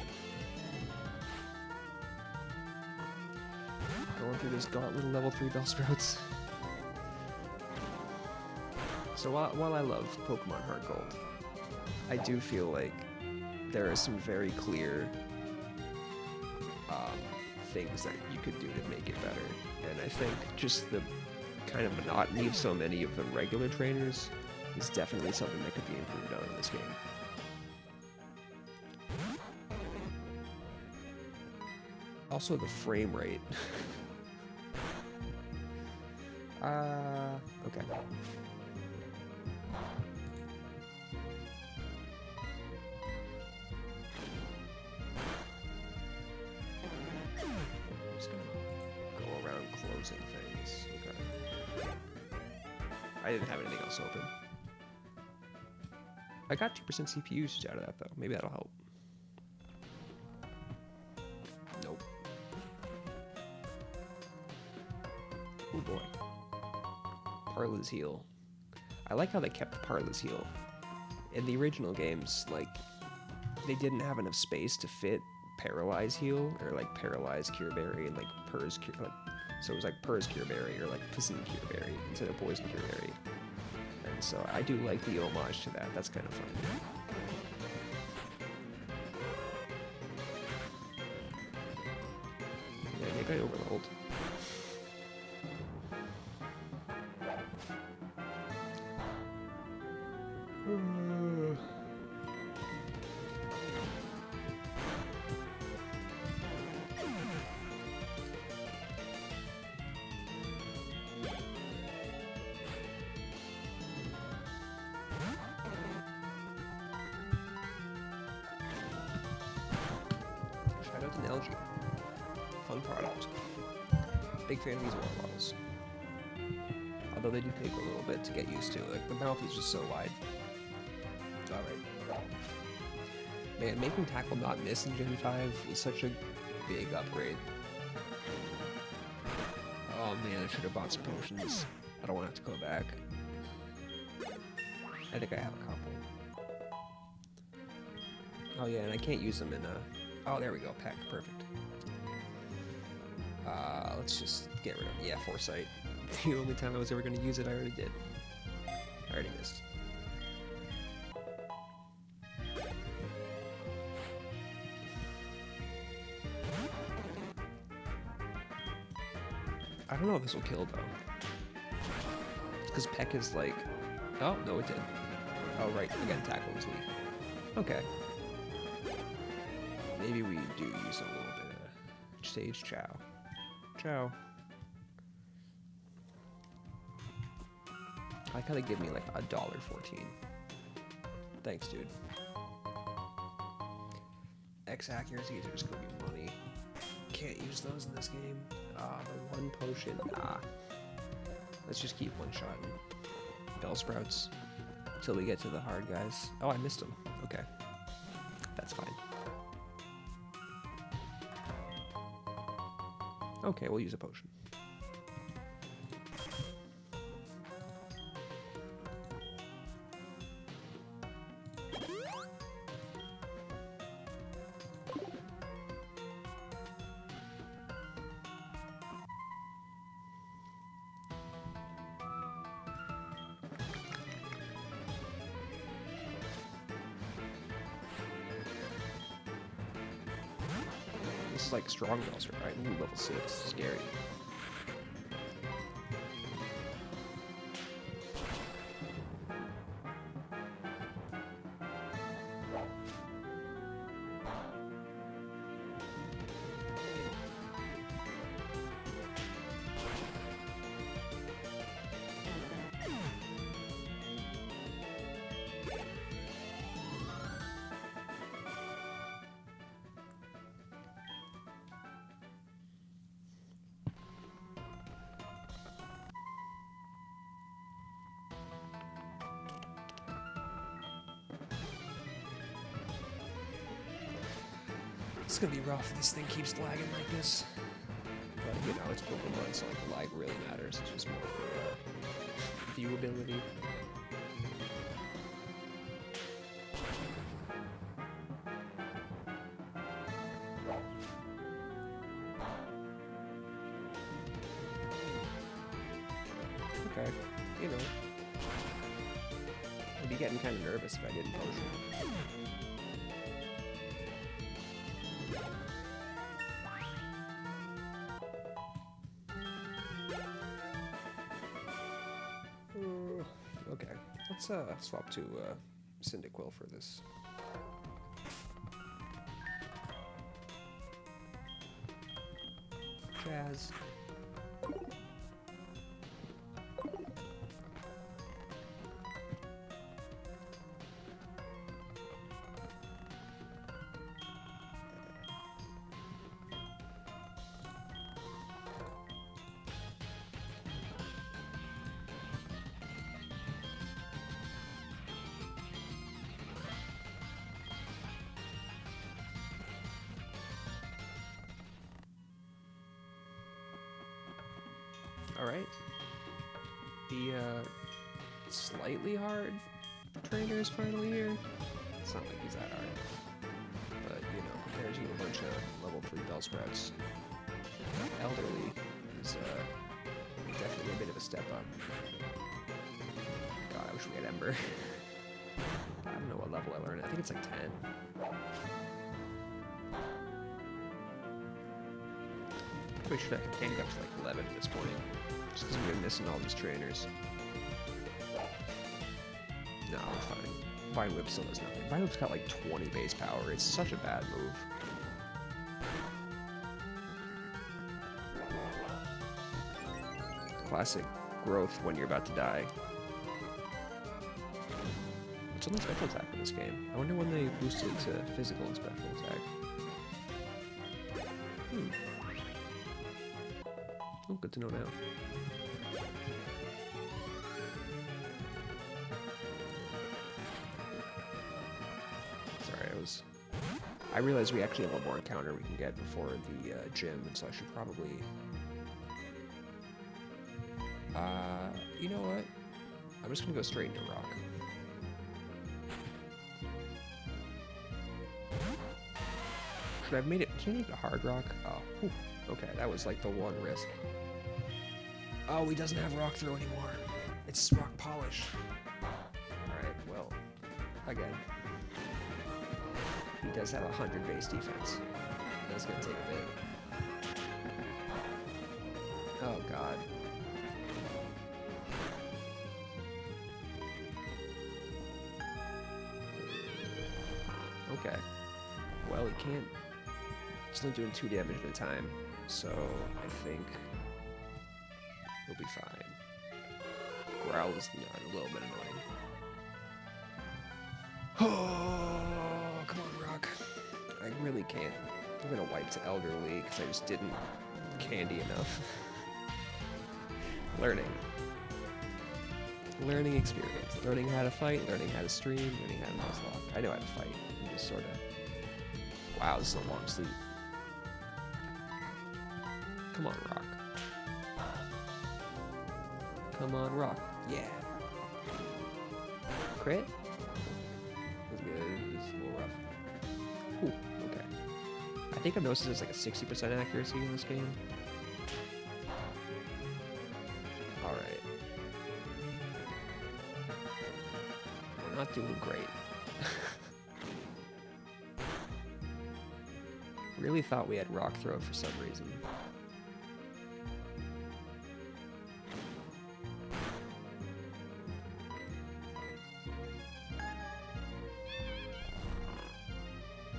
Going through this gauntlet of level 3 Bellsprouts. So while I love Pokemon Heartgold, I do feel like there are some very clear things that you could do to make it better. And I think just the kind of monotony of so many of the regular trainers is definitely something that could be improved on in this game. Also the frame rate. Okay. using things. Okay. I didn't have anything else open. I got 2% CPU usage out of that, though. Maybe that'll help. Nope. Oh boy. Parlor's Heal. I like how they kept Parlor's Heal. In the original games, like, they didn't have enough space to fit Paralyze Heal, or like Paralyze Cure Berry, and like Purr's Cure, like, so it was like Purr's Cure Berry, or like Poison Cure Berry, instead of Poison Cure Berry. And so I do like the homage to that. That's kind of fun. Yeah, maybe I overleveled. Fun product. Big fan of these water bottles. Although they do take a little bit to get used to. Like, the mouth is just so wide. Alright. Man, making Tackle not miss in Gen 5 was such a big upgrade. Oh man, I should have bought some potions. I don't want to have to go back. I think I have a couple. Oh yeah, and I can't use them in oh, there we go, Peck, perfect. Let's just get rid of it. Yeah, Foresight. The only time I was ever going to use it, I already did. I already missed. I don't know if this will kill, though. Because Peck is like... Oh, no, it did. Oh, right, again, Tackle is weak. Okay. Maybe we do use a little bit of Sage Chow. Chow. I like how they give me like $1.14. Thanks, dude. X accuracy, they're just gonna be money. Can't use those in this game. The one potion. Let's just keep one-shotting Bellsprouts until we get to the hard guys. Oh, I missed them. Okay. That's fine. Okay, we'll use a potion. This is like strong bells, right? Ooh, level 6. Scary. It's gonna be rough if this thing keeps lagging like this. But, you know, it's Pokemon, so like, the lag really matters. It's just more for viewability. Okay, you know. I'd be getting kind of nervous if I didn't potion. Okay, let's swap to Cyndaquil for this. Jazz. Alright. The, slightly hard trainer is finally here. It's not like he's that hard. But, you know, compared to a bunch of level 3 Bellsprouts, Elderly is, definitely a bit of a step up. God, I wish we had Ember. I don't know what level I learned. I think it's like 10. Probably should have gained up to like 11 at this point. Just because we've been missing all these trainers. No, I'm fine. Vine Whip still does nothing. Vine Whip's got like 20 base power. It's such a bad move. Classic growth when you're about to die. What's on the special attack in this game? I wonder when they boosted it to physical and special attack. Oh, good to know now. Sorry, I realized we actually have one more encounter we can get before the gym, and so I should probably... you know what? I'm just gonna go straight into rock. Should I have made it? Can I make it a hard rock? Oh, whew. Okay, that was like the one risk. Oh, he doesn't have rock throw anymore. It's rock polish. Alright, well, again. He does have 100 base defense. That's gonna take a bit. Oh god. Okay. Well, he can't. He's only doing 2 damage at a time, so I think he'll be fine. Growl is a little bit annoying. Oh, come on, Rock. I really can't. I'm gonna wipe to Elderly because I just didn't candy enough. Learning experience. Learning how to fight, learning how to stream, learning how to Nuzlocke. I know how to fight. I'm just sort of... Wow, this is a long sleep. Come on, Rock. Come on, Rock. Yeah. Crit? That's good. It's a little rough. Ooh, okay. I think I've noticed there's like a 60% accuracy in this game. Alright. We're not doing great. Really thought we had rock throw for some reason.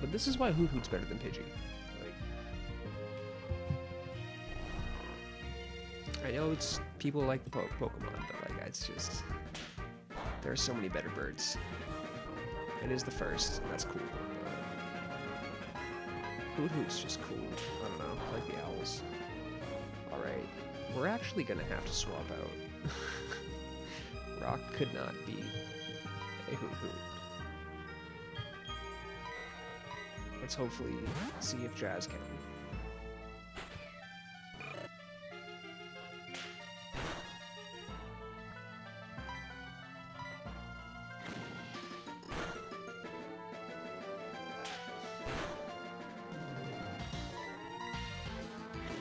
But this is why Hoot Hoot's better than Pidgey. Like, I know it's people like the Pokemon, but like it's just there are so many better birds. It is the first, and that's cool. Hoot Hoot's just cool. I don't know. I like the owls. Alright. We're actually gonna have to swap out. Rock could not beat a Hoot Hoot. Let's hopefully see if Jazz can.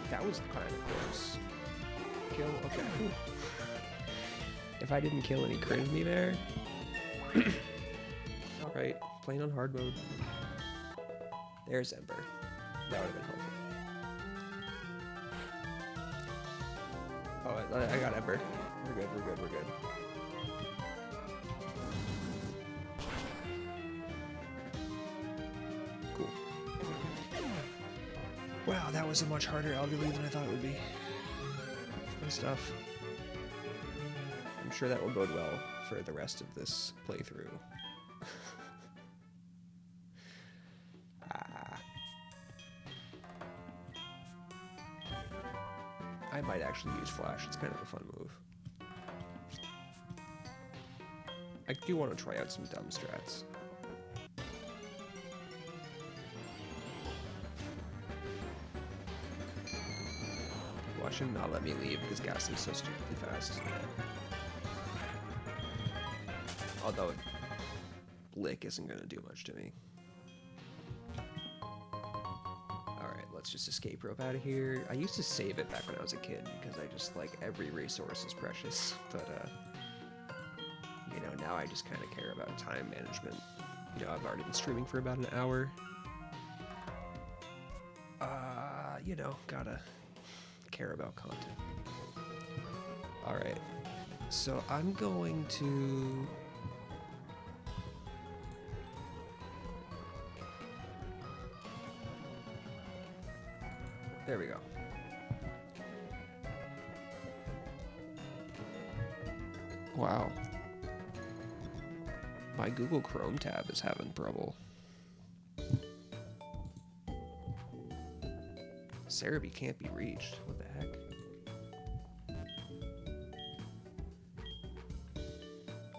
That was kind of close. Kill? Okay. Ooh. If I didn't kill any crit of me there. Alright, playing on hard mode. There's Ember. That would have been helpful. Oh, I got Ember. We're good, we're good, we're good. Cool. Wow, that was a much harder Elderly than I thought it would be. Fun stuff. I'm sure that will bode well for the rest of this playthrough. I might actually use Flash. It's kind of a fun move. I do want to try out some dumb strats. Watch should not let me leave because Ghastly's so stupidly fast. Although Lick isn't going to do much to me. Alright, let's just escape rope out of here. I used to save it back when I was a kid because I just like every resource is precious. But, you know, now I just kind of care about time management. You know, I've already been streaming for about an hour. You know, gotta care about content. Alright, so I'm going to... There we go. Wow. My Google Chrome tab is having trouble. Cerebi can't be reached. What the heck?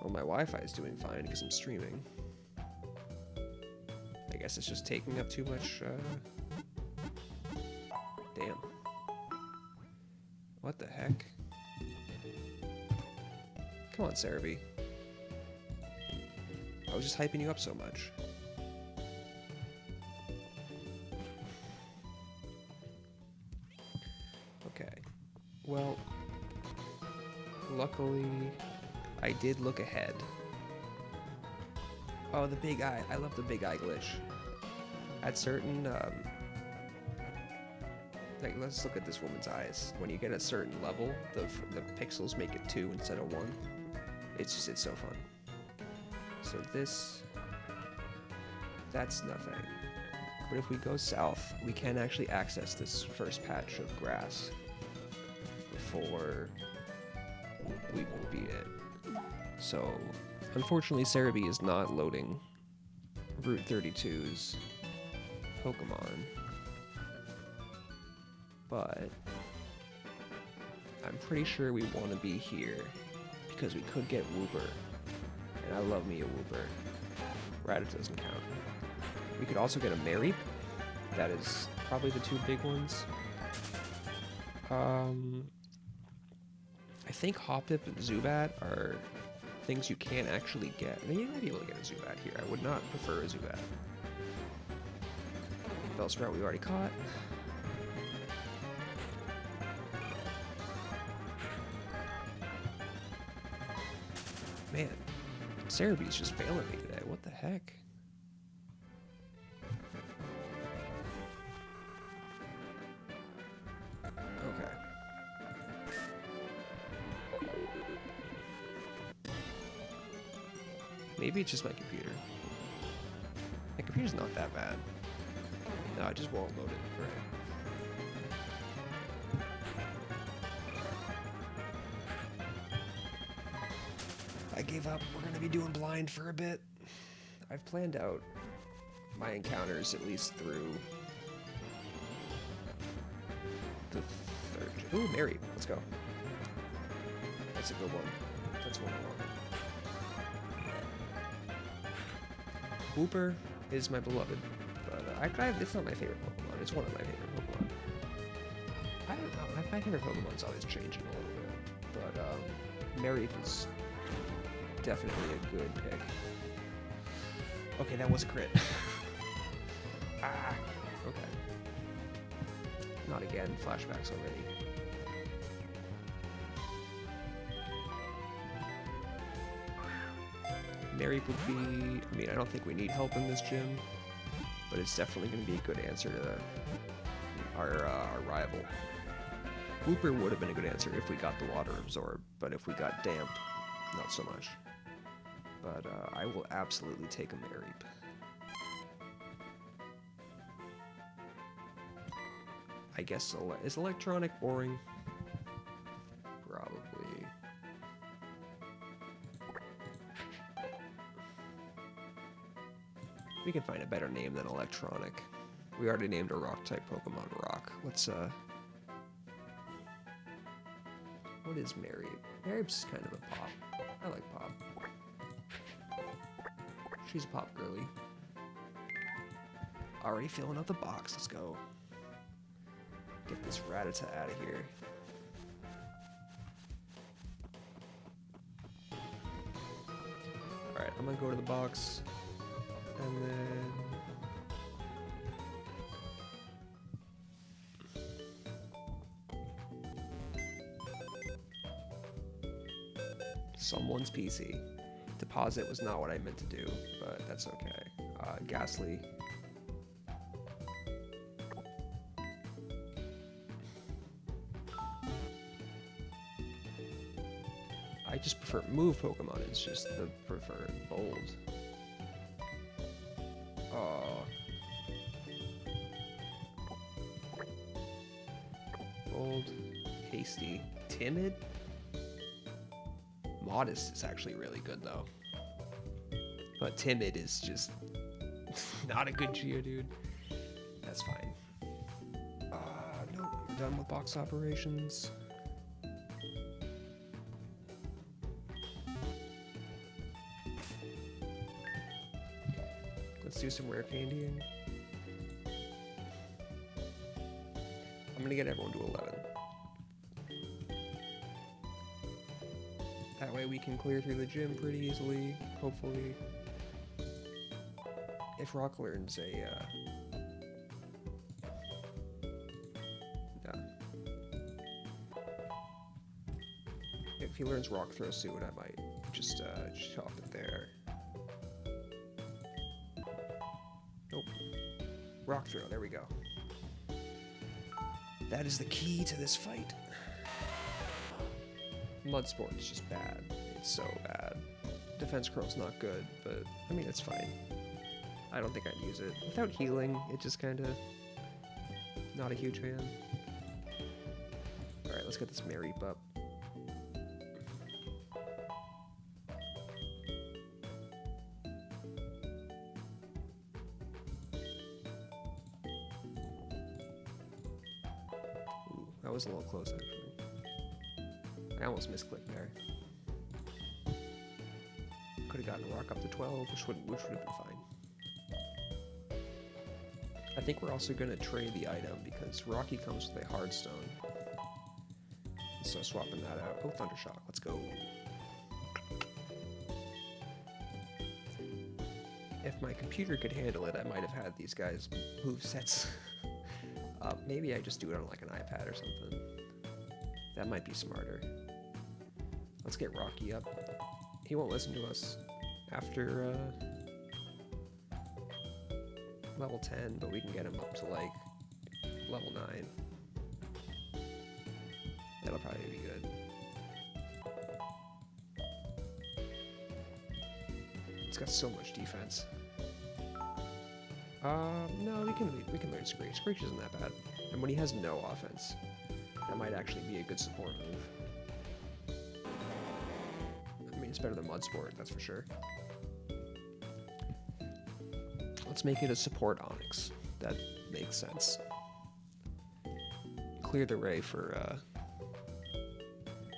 Well, my Wi-Fi is doing fine because I'm streaming. I guess it's just taking up too much, Damn. What the heck? Come on, Cerebi. I was just hyping you up so much. Okay. Well, luckily, I did look ahead. Oh, the big eye. I love the big eye glitch. At certain, like, let's look at this woman's eyes. When you get a certain level, the pixels make it 2 instead of 1. It's so fun. So this, that's nothing. But if we go south, we can actually access this first patch of grass before we beat it. So, unfortunately, Cerebi is not loading Route 32's Pokemon. But I'm pretty sure we want to be here because we could get Wooper. And I love me a Wooper. Rattata doesn't count. We could also get a Mareep. That is probably the 2 big ones. I think Hoppip and Zubat are things you can't actually get. I mean, you might be able to get a Zubat here. I would not prefer a Zubat. Bellsprout we already caught. Man, Cerebi's just failing me today. What the heck? Okay. Maybe it's just my computer. My computer's not that bad. No, I just won't load it. Right. I gave up. We're gonna be doing blind for a bit. I've planned out my encounters at least through the 3rd. Ooh, Mary. Let's go. That's a good one. That's one I want. Wooper is my beloved, but it's not my favorite Pokemon. It's one of my favorite Pokemon. I don't know. My favorite Pokemon's always changing a little bit, but Mareep is definitely a good pick. Okay, that was a crit. Okay. Not again. Flashbacks already. Mareep would be... I mean, I don't think we need help in this gym, but it's definitely going to be a good answer to our rival. Wooper would have been a good answer if we got the Water Absorb, but if we got Damp, not so much. But I will absolutely take a Mareep. I guess, is electronic boring? Probably. We can find a better name than electronic. We already named a rock-type Pokemon Rock. Let's, what is Mareep? Mareep's kind of a pop. I like pop. She's a pop girly. Already filling up the box. Let's go. Get this Rattata out of here. I'm gonna go to the box, and then someone's PC. Deposit was not what I meant to do, but that's okay. Ghastly. I just prefer move Pokemon. It's just the preferred bold. Bold, hasty, timid. Modest is actually really good though, but timid is just not a good Geodude. That's fine. No, we're done with box operations. Let's do some rare candying. I'm gonna get everyone to 11. That way we can clear through the gym pretty easily, hopefully. If Rock learns a, no. If he learns Rock Throw soon, I might just, chop it there. Nope. Rock Throw, there we go. That is the key to this fight. Mud Sport is just bad. It's so bad. Defense Curl's not good, but I mean, it's fine. I don't think I'd use it. Without healing, it just kind of not a huge fan. Alright, let's get this Mareep up. Ooh, that was a little close, actually. I almost misclicked there. Could have gotten a rock up to 12, which would have been fine. I think we're also going to trade the item because Rocky comes with a hard stone. So swapping that out. Oh, Thundershock, let's go. If my computer could handle it, I might have had these guys move sets. Maybe I just do it on like an iPad or something. That might be smarter. Let's get Rocky up. He won't listen to us after level 10, but we can get him up to like level 9. That'll probably be good. It's got so much defense. No, we can learn Screech. Screech isn't that bad. And when he has no offense, that might actually be a good support move. I mean, it's better than Mud Sport, that's for sure. Let's make it a support Onyx. That makes sense. Clear the Ray for,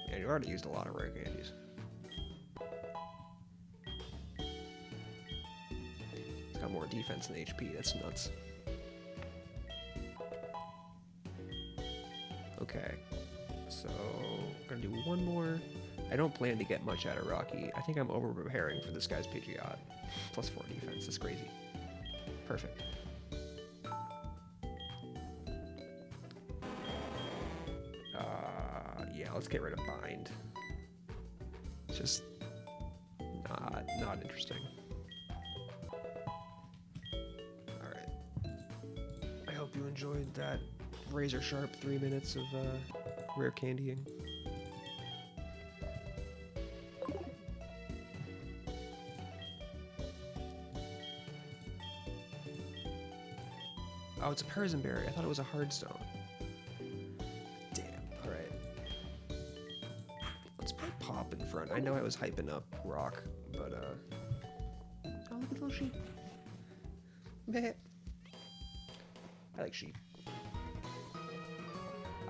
yeah, you already used a lot of rare candies. It's got more defense than HP, that's nuts. Okay, so we're gonna do one more. I don't plan to get much out of Rocky. I think I'm over-preparing for this guy's Pidgeot. Plus 4 defense, that's crazy. Perfect. Yeah, let's get rid of Bind. Just not interesting. Alright. I hope you enjoyed that razor sharp 3 minutes of rare candying. Oh, it's a Persian Berry. I thought it was a Hardstone. Damn. Alright. Let's put Pop in front. I know I was hyping up Rock, but, oh, look at the little sheep. Meh. I like sheep.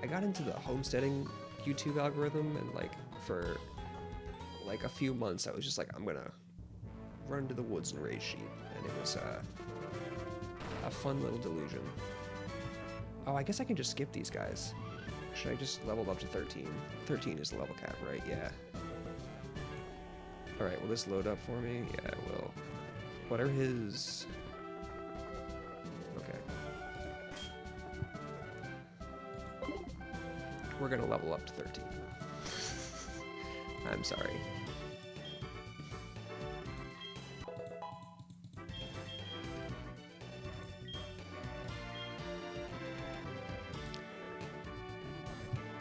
I got into the homesteading YouTube algorithm, and, like, for, like, a few months, I was just like, I'm gonna run to the woods and raise sheep. And it was, a fun little delusion. Oh, I guess I can just skip these guys. Should I just level up to 13? 13 is the level cap, right? Yeah. Alright, will this load up for me? Yeah, it will. What are his... Okay. We're gonna level up to 13. I'm sorry.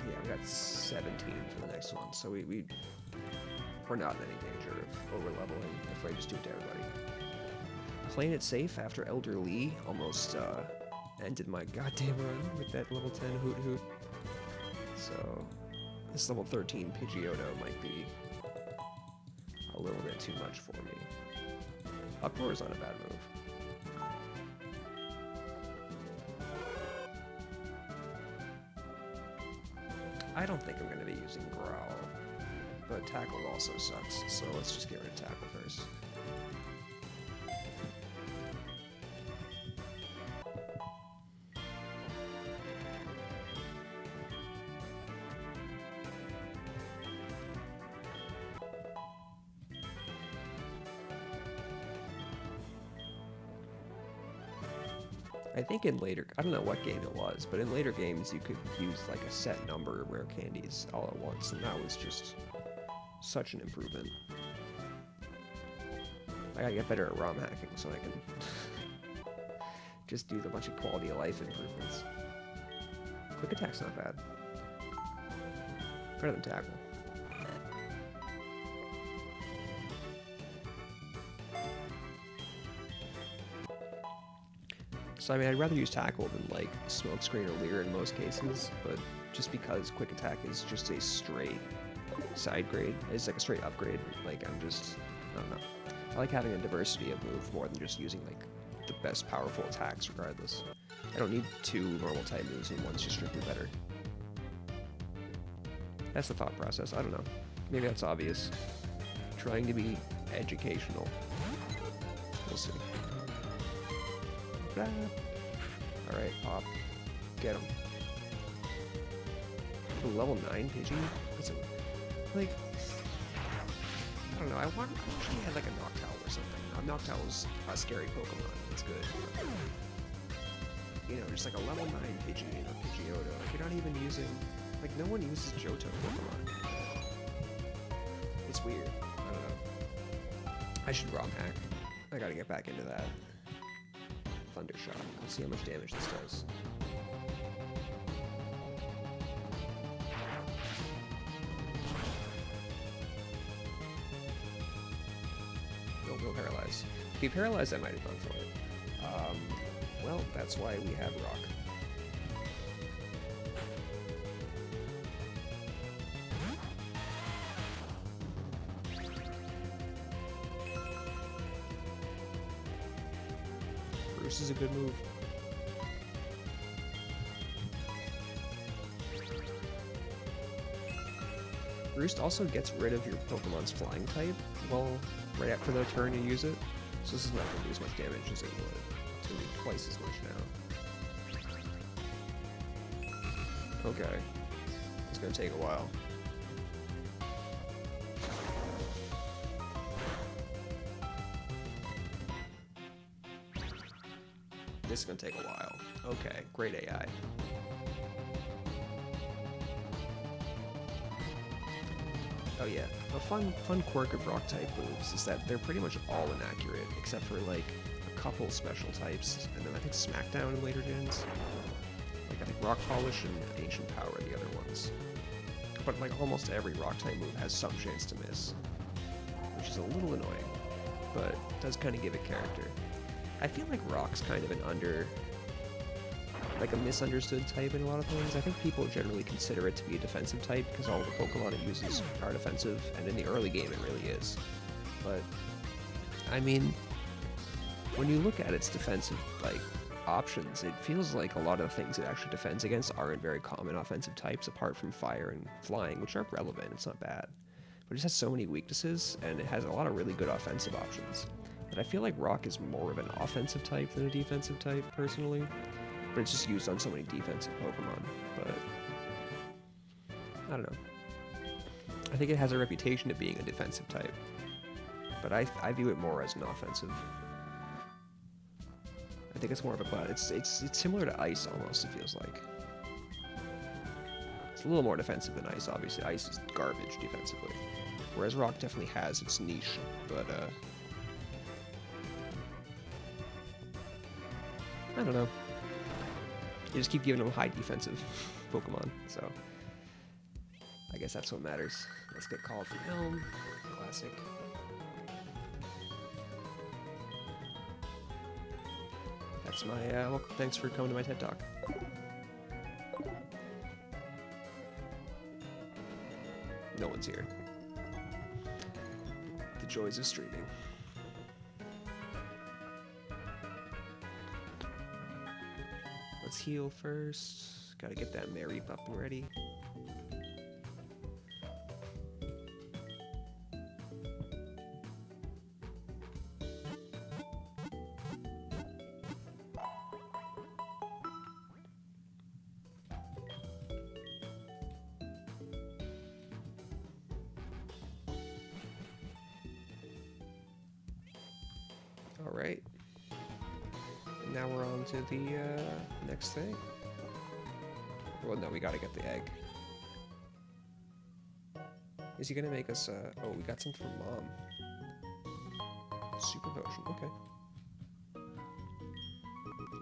Yeah, we got 17 for the next one, so we're not in any danger of over-leveling if I just do it to everybody. Playing it safe after Elder Lee almost ended my goddamn run with that level 10 Hoot Hoot. So this level 13 Pidgeotto might be a little bit too much for me. Uproar is not a bad move. I don't think I'm going to be using Growl, but Tackle also sucks, so let's just get rid of Tackle first. I think in later, I don't know what game it was, but in later games you could use like a set number of rare candies all at once, and that was just such an improvement. I gotta get better at ROM hacking so I can just do a bunch of quality of life improvements. Quick attack's not bad. Better than Tackle. So I mean, I'd rather use Tackle than like Smokescreen or Leer in most cases, but just because Quick Attack is just a straight side grade, it's like a straight upgrade, like I don't know. I like having a diversity of move more than just using like the best powerful attacks regardless. I don't need two normal type moves and one's just strictly better. That's the thought process, I don't know. Maybe that's obvious. Trying to be educational. We'll see. Alright, Pop. Get him. Level 9 Pidgey? That's a, like, I don't know, I wish he had like a Noctowl or something. Noctowl's a scary Pokemon, it's good. You know, just like a level 9 Pidgey and a Pidgeotto. Like, you're not even using, like, no one uses Johto Pokemon. It's weird, I don't know. I should ROM hack. I gotta get back into that. Thunder Shot. Let's see how much damage this does. Don't paralyze. If you paralyze, I might have gone for it. Well, that's why we have Rock. This is a good move. Roost also gets rid of your Pokemon's flying type, well, right after their turn you use it. So this is not going to do as much damage as it would. It's going to do twice as much now. Okay. It's going to take a while. This is gonna take a while. Okay, great AI. Oh yeah, a fun quirk of rock type moves is that they're pretty much all inaccurate, except for like a couple special types, and then I think Smackdown in later gens. Like I think Rock Polish and Ancient Power are the other ones. But like almost every rock type move has some chance to miss, which is a little annoying, but does kind of give it character. I feel like Rock's kind of like a misunderstood type in a lot of things. I think people generally consider it to be a defensive type because all the Pokemon it uses are defensive, and in the early game it really is. But, I mean, when you look at its defensive, like, options, it feels like a lot of the things it actually defends against aren't very common offensive types apart from Fire and Flying, which are relevant, it's not bad. But it just has so many weaknesses, and it has a lot of really good offensive options. But I feel like Rock is more of an offensive type than a defensive type, personally. But it's just used on so many defensive Pokemon. But I don't know. I think it has a reputation of being a defensive type. but I view it more as an offensive. I think it's more of a cloud. It's similar to ice almost. It feels like it's a little more defensive than ice. Obviously, ice is garbage defensively, whereas rock definitely has its niche. But I don't know. You just keep giving them high defensive Pokemon, so I guess that's what matters. Let's get called from Elm. Classic. That's my, well, thanks for coming to my TED Talk. No one's here. The joys of streaming. Let's heal first. Gotta get that Mareep up and ready. All right. Now we're on to the next thing. Well, no, we gotta get the egg. Is he gonna make us, oh, we got some from Mom. Super potion, okay.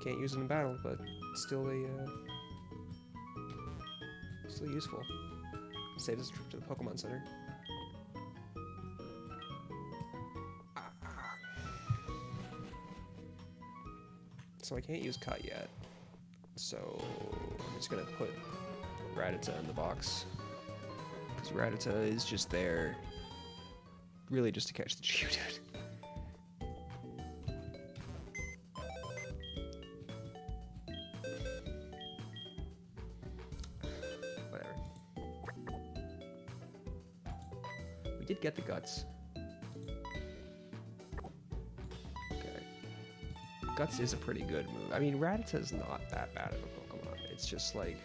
Can't use it in battle, but still still useful. Saves us a trip to the Pokemon Center. So I can't use Cut yet, so I'm just gonna put Rattata in the box, because Rattata is just there, really just to catch the Geodude. Whatever. We did get the Guts. Guts is a pretty good move. I mean, Rattata's not that bad of a Pokemon. It's just like,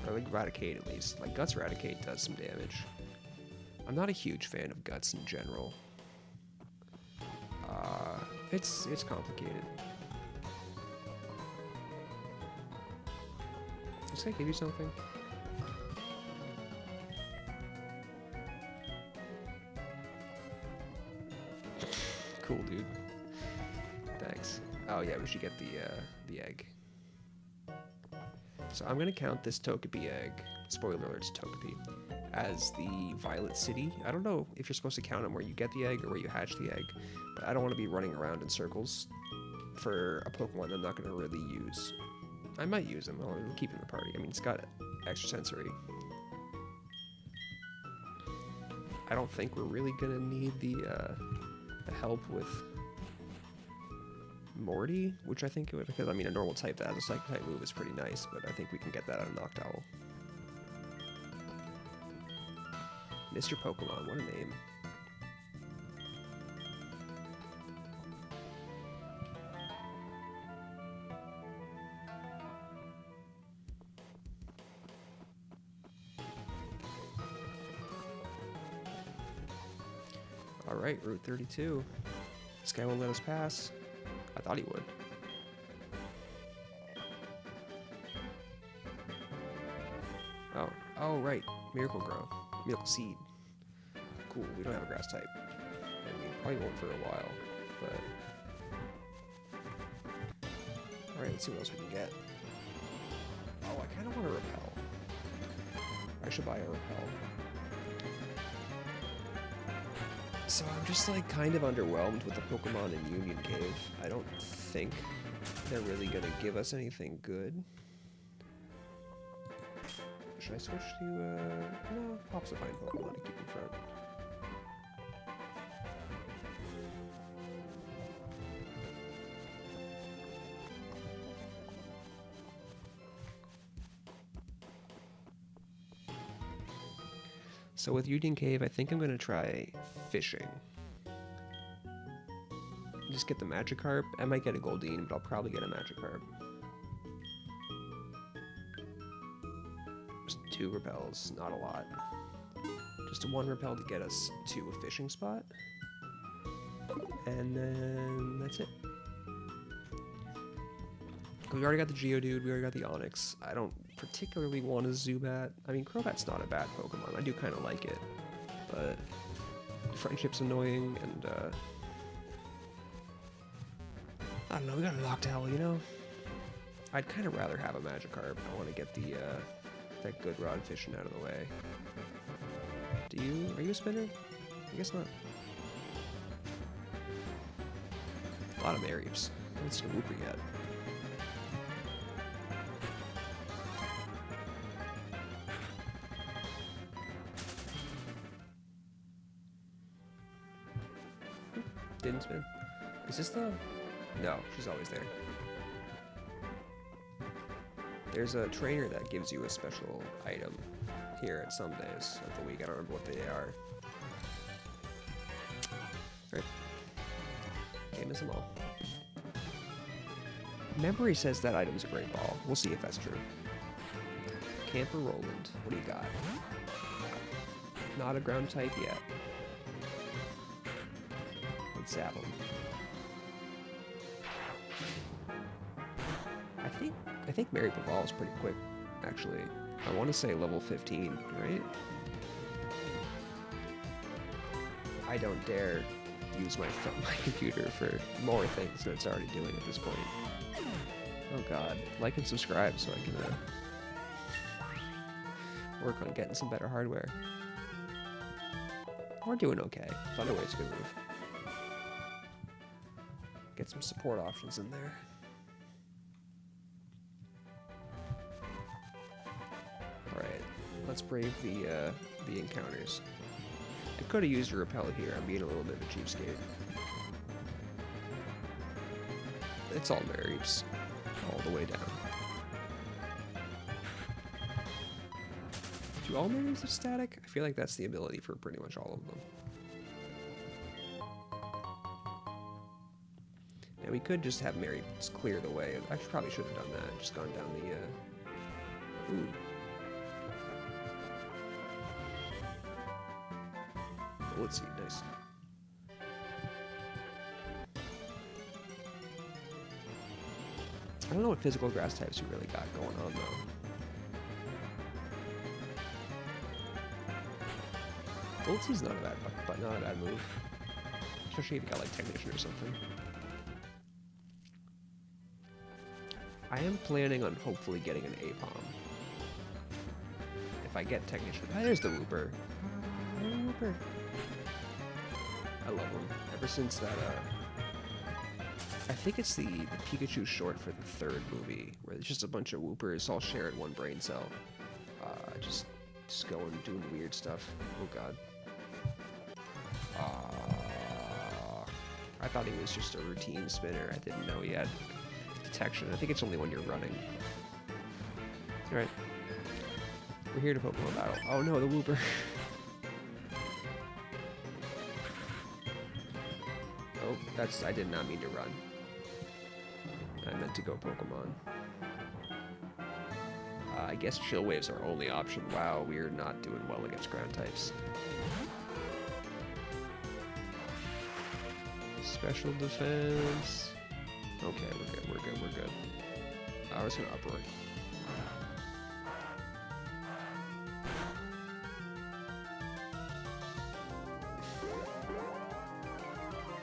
or like Raticate at least. Like Guts Raticate does some damage. I'm not a huge fan of Guts in general. It's complicated. Just gonna give you something. Cool, dude. Thanks. Oh yeah, we should get the egg. So I'm gonna count this Togepi egg, spoiler alert, it's Togepi, as the Violet City. I don't know if you're supposed to count them where you get the egg or where you hatch the egg, but I don't want to be running around in circles for a Pokemon I'm not gonna really use. I might use him. I'll keep him in the party. I mean, it's got extrasensory. I don't think we're really gonna need the help with Morty, which I think it would, because I mean a normal type that has a psychic type move is pretty nice, but I think we can get that out of Noctowl. Mr. Pokemon, what a name. Alright, Route 32. This guy won't let us pass. I thought he would. Oh, right. Miracle Grow. Miracle Seed. Cool, we don't have a grass type. And we probably won't for a while, but... Alright, let's see what else we can get. Oh, I kind of want a Repel. I should buy a Repel. So I'm just like kind of underwhelmed with the Pokemon in Union Cave. I don't think they're really gonna give us anything good. Should I switch to, no, Pop's a fine Pokemon to keep in front. So with Union Cave, I think I'm gonna try fishing. Just get the Magikarp. I might get a Goldeen, but I'll probably get a Magikarp. Just 2 repels, not a lot. Just a 1 repel to get us to a fishing spot. And then that's it. We already got the Geodude, we already got the Onix. I don't particularly want a Zubat. I mean, Crobat's not a bad Pokemon. I do kind of like it. But Friendship's annoying, and I don't know, we got a Noctowl, you know? I'd kind of rather have a Magikarp. I want to get the that good rod fishing out of the way. Are you a spinner? I guess not. A lot of Mareeps. I haven't seen a Wooper yet. Didn't spin. Is this the... No, she's always there. There's a trainer that gives you a special item here at some days of the week. I don't remember what they are. Right. Game is them all. Memory says that item's a great ball. We'll see if that's true. Camper Roland. What do you got? Not a ground type yet. Let's zap him. I think Mary Paval is pretty quick, actually. I want to say level 15, right? I don't dare use my computer for more things than it's already doing at this point. Oh god. Like and subscribe so I can work on getting some better hardware. We're doing okay. Thunderwave's a good move. Get some support options in there. Alright, let's brave the encounters. I could have used a repel here. I'm being a little bit of a cheapskate. It's all Mareeps. All the way down. Do all Mareeps have static? I feel like that's the ability for pretty much all of them. And we could just have Mareeps clear the way. I probably should have done that. Just gone down the, Ooh. Oh, let's see. Nice. I don't know what physical grass types we really got going on, though. Voltse's not a bad, but not a bad move. Especially if you got, like, Technician or something. I am planning on hopefully getting an Apom. If I get Technician. Ah, there's the Wooper. Wooper. I love him. Ever since that, I think it's the Pikachu short for the third movie, where it's just a bunch of Woopers all sharing one brain cell. Just going, doing weird stuff. Oh god. I thought he was just a routine spinner. I didn't know he had detection. I think it's only when you're running. Alright. We're here to Pokemon battle. Oh no, the Wooper. Oh, I did not mean to run. I meant to go Pokemon. I guess Chill Wave's our only option. Wow, we are not doing well against ground types. Special defense. Okay, we're good. I was gonna uproar.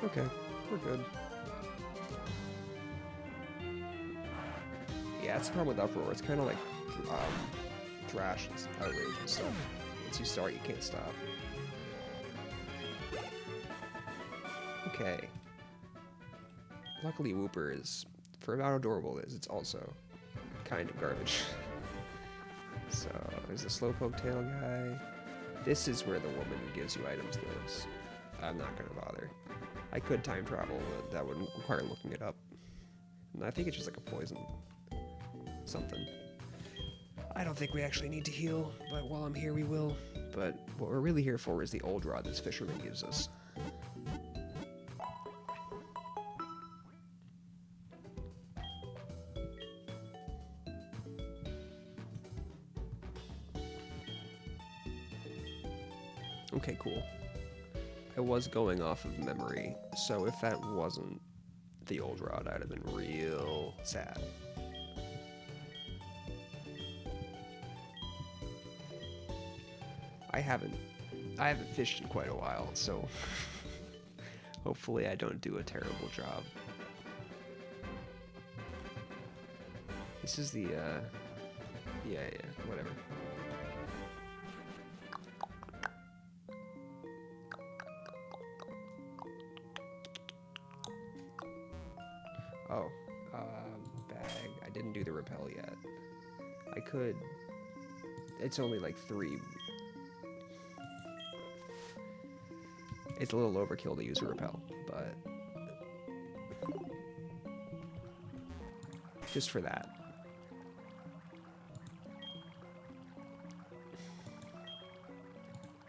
Okay, we're good. Yeah, it's the problem with uproar. It's kind of like thrash and outrage and stuff. Once you start, you can't stop. Okay. Luckily, Wooper is, for how adorable it is, it's also kind of garbage. So, there's the Slowpoke tail guy. This is where the woman who gives you items lives. I'm not gonna bother. I could time travel, but that would require looking it up. And I think it's just like a poison. Something. I don't think we actually need to heal, but while I'm here we will. But what we're really here for is the old rod this fisherman gives us. Okay, cool. it was going off of memory, so if that wasn't the old rod, I'd have been real sad. I haven't fished in quite a while, so hopefully I don't do a terrible job. This is the, yeah, whatever. Oh, bag. I didn't do the rappel yet. I could. It's only like 3. It's a little overkill to use a rappel, but just for that.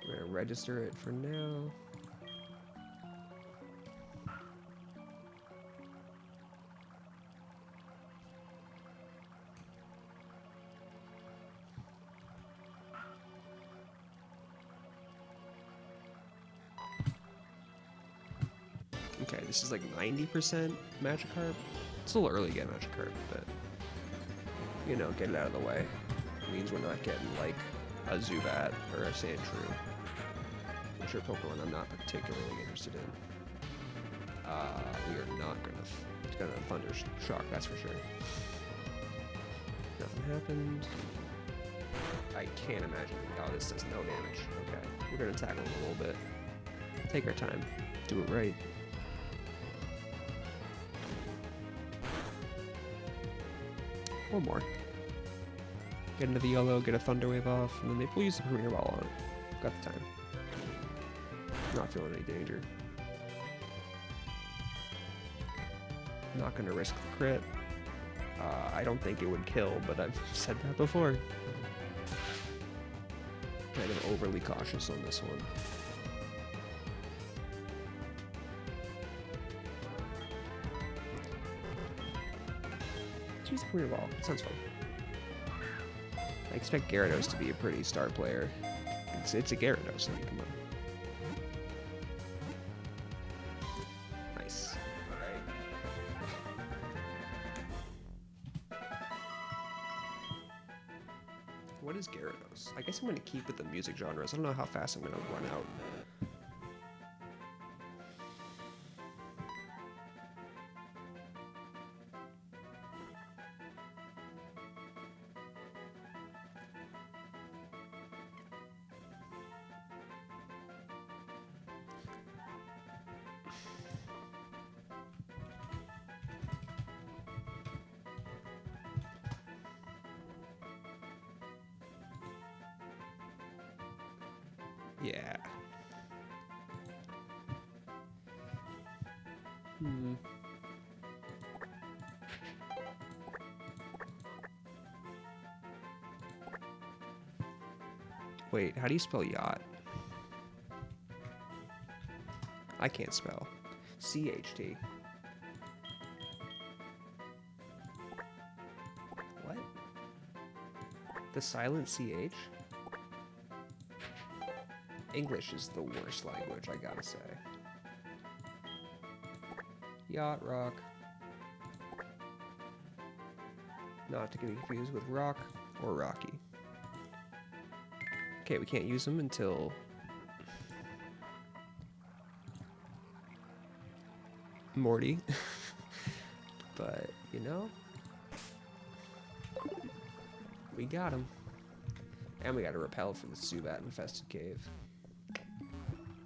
We're gonna register it for now. Okay, this is like 90% Magikarp. It's a little early to get Magikarp, but you know, get it out of the way. It means we're not getting like a Zubat or a Sandshrew, which are Pokemon I'm not particularly interested in. We are not gonna Thunder Shock, that's for sure. Nothing happened. I can't imagine. Oh, this does no damage. Okay, we're gonna tackle him a little bit. Take our time. Do it right. One more. Get into the yellow, get a Thunder Wave off, and then maybe we'll use the Premier Ball on it. Got the time. Not feeling any danger. Not gonna risk the crit. I don't think it would kill, but I've said that before. Kind of overly cautious on this one. Use the Premier Ball. That sounds fun. I expect Gyarados to be a pretty star player. It's a Gyarados, I mean, come on. Nice. Alright. What is Gyarados? I guess I'm going to keep with the music genres. I don't know how fast I'm going to run out. Yeah. Wait, how do you spell yacht? I can't spell. CHT. What? The silent CH? English is the worst language, I gotta say. Yacht rock. Not to get confused with rock or Rocky. Okay, we can't use them until Morty. But, you know, we got him. And we got a repel for the Zubat infested cave.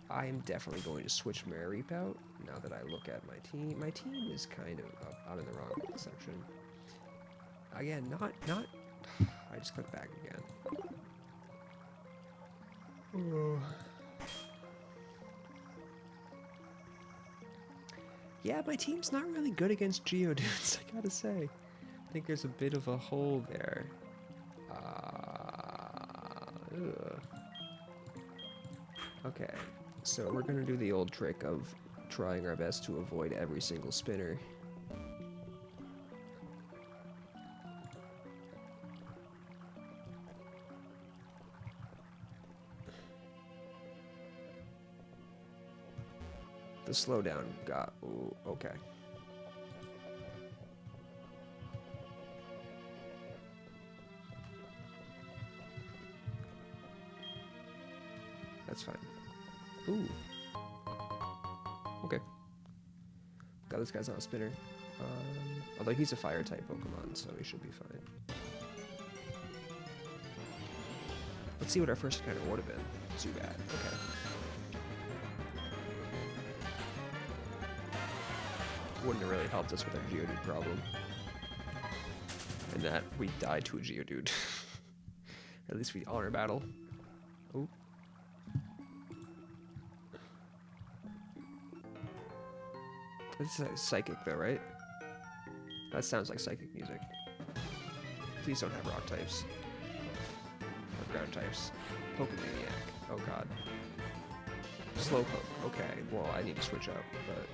I am definitely going to switch Maripe out now that I look at my team. My team is kind of I'm in the wrong section. Again, not. I just clicked back again. Oh. Yeah, my team's not really good against Geodudes, I gotta say. I think there's a bit of a hole there. Okay, so we're gonna do the old trick of trying our best to avoid every single spinner. slowdown got... Ooh, okay. That's fine. Ooh. Okay. God, this guy's not a spinner. Although he's a fire type Pokemon, so he should be fine. Let's see what our first encounter would have been. Zubat. Okay. Wouldn't have really helped us with our Geodude problem. And that we died to a Geodude. At least we honor battle. Ooh. This is psychic though, right? That sounds like psychic music. Please don't have rock types. Or ground types. Pokemaniac. Oh god. Slowpoke. Okay, well I need to switch up, but...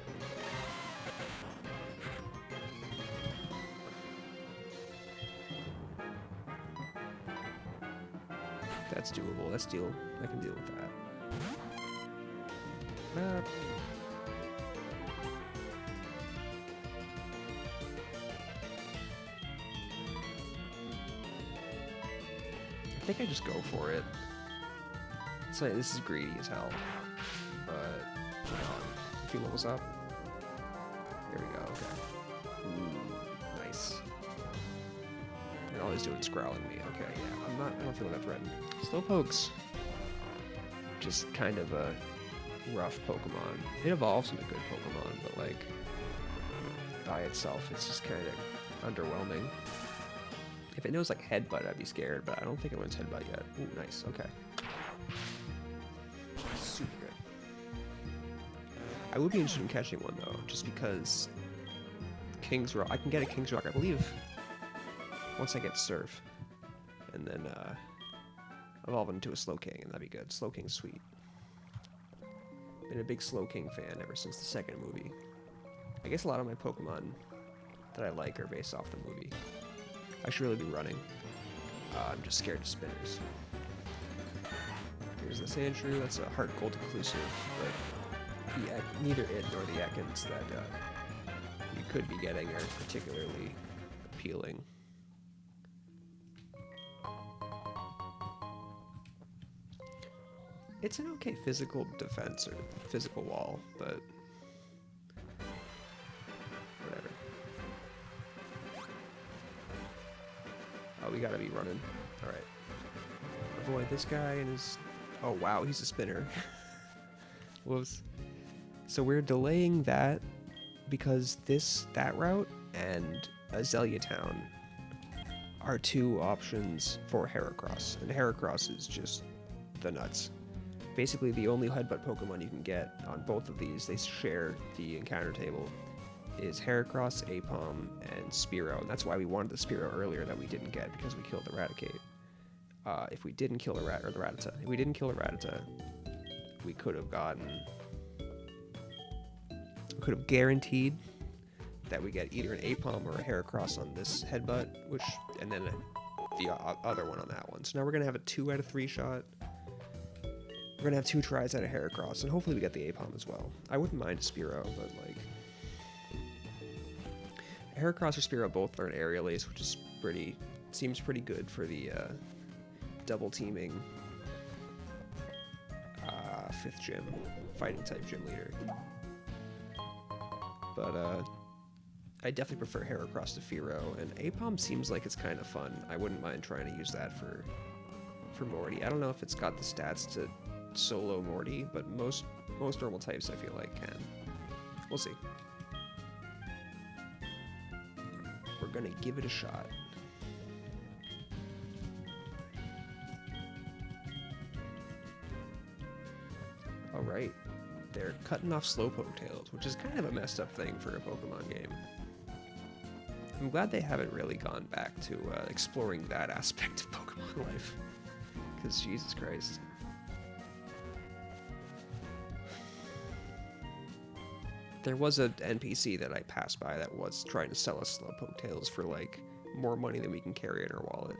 That's doable. Let's deal. I can deal with that. I think I just go for it. So this is greedy as hell, but if he levels up, there we go. Okay. Ooh, nice. And all he's doing is growling me. Okay, yeah. I don't feel that threatened. Slowpoke's just kind of a rough Pokemon. It evolves into a good Pokemon, but like by itself, it's just kind of underwhelming. If it knows like Headbutt, I'd be scared, but I don't think it wins Headbutt yet. Ooh, nice. Okay. Super good. I would be interested in catching one though, just because King's Rock. I can get a King's Rock, I believe, once I get Surf, and then evolve into a Slowking, and that'd be good. Slowking's sweet. Been a big Slowking fan ever since the second movie. I guess a lot of my Pokemon that I like are based off the movie. I should really be running. I'm just scared of spinners. Here's the Sandshrew. That's a Heartgold exclusive, but neither it nor the Ekans that you could be getting are particularly appealing. It's an okay physical defense or physical wall, but whatever. Oh, we gotta be running. Alright. Avoid this guy and his... Oh, wow, he's a spinner. Whoops. So we're delaying that because that route and Azalea Town are two options for Heracross. And Heracross is just the nuts. Basically, the only Headbutt Pokemon you can get on both of these, they share the encounter table, is Heracross, Aipom, and Spearow. And that's why we wanted the Spearow earlier that we didn't get, because we killed Eradicate. If we didn't kill the Rattata, if we didn't kill the Rattata, we could have guaranteed that we get either an Aipom or a Heracross on this Headbutt, and then the other one on that one. So now we're gonna have a 2 out of 3 shot. We're gonna have 2 tries at a Heracross, and hopefully we get the Aipom as well. I wouldn't mind a Spearow, but like Heracross or Spearow both learn Aerial Ace, which is seems pretty good for the double teaming 5th gym, fighting type gym leader. But I definitely prefer Heracross to Fearow, and Aipom seems like it's kind of fun. I wouldn't mind trying to use that for Morty. I don't know if it's got the stats to solo Morty, but most normal types I feel like can. We'll see. We're gonna give it a shot. Alright, they're cutting off Slowpoke tails, which is kind of a messed up thing for a Pokemon game. I'm glad they haven't really gone back to exploring that aspect of Pokemon life. Because Jesus Christ. There was an NPC that I passed by that was trying to sell us Slowpoke tails for like more money than we can carry in our wallet.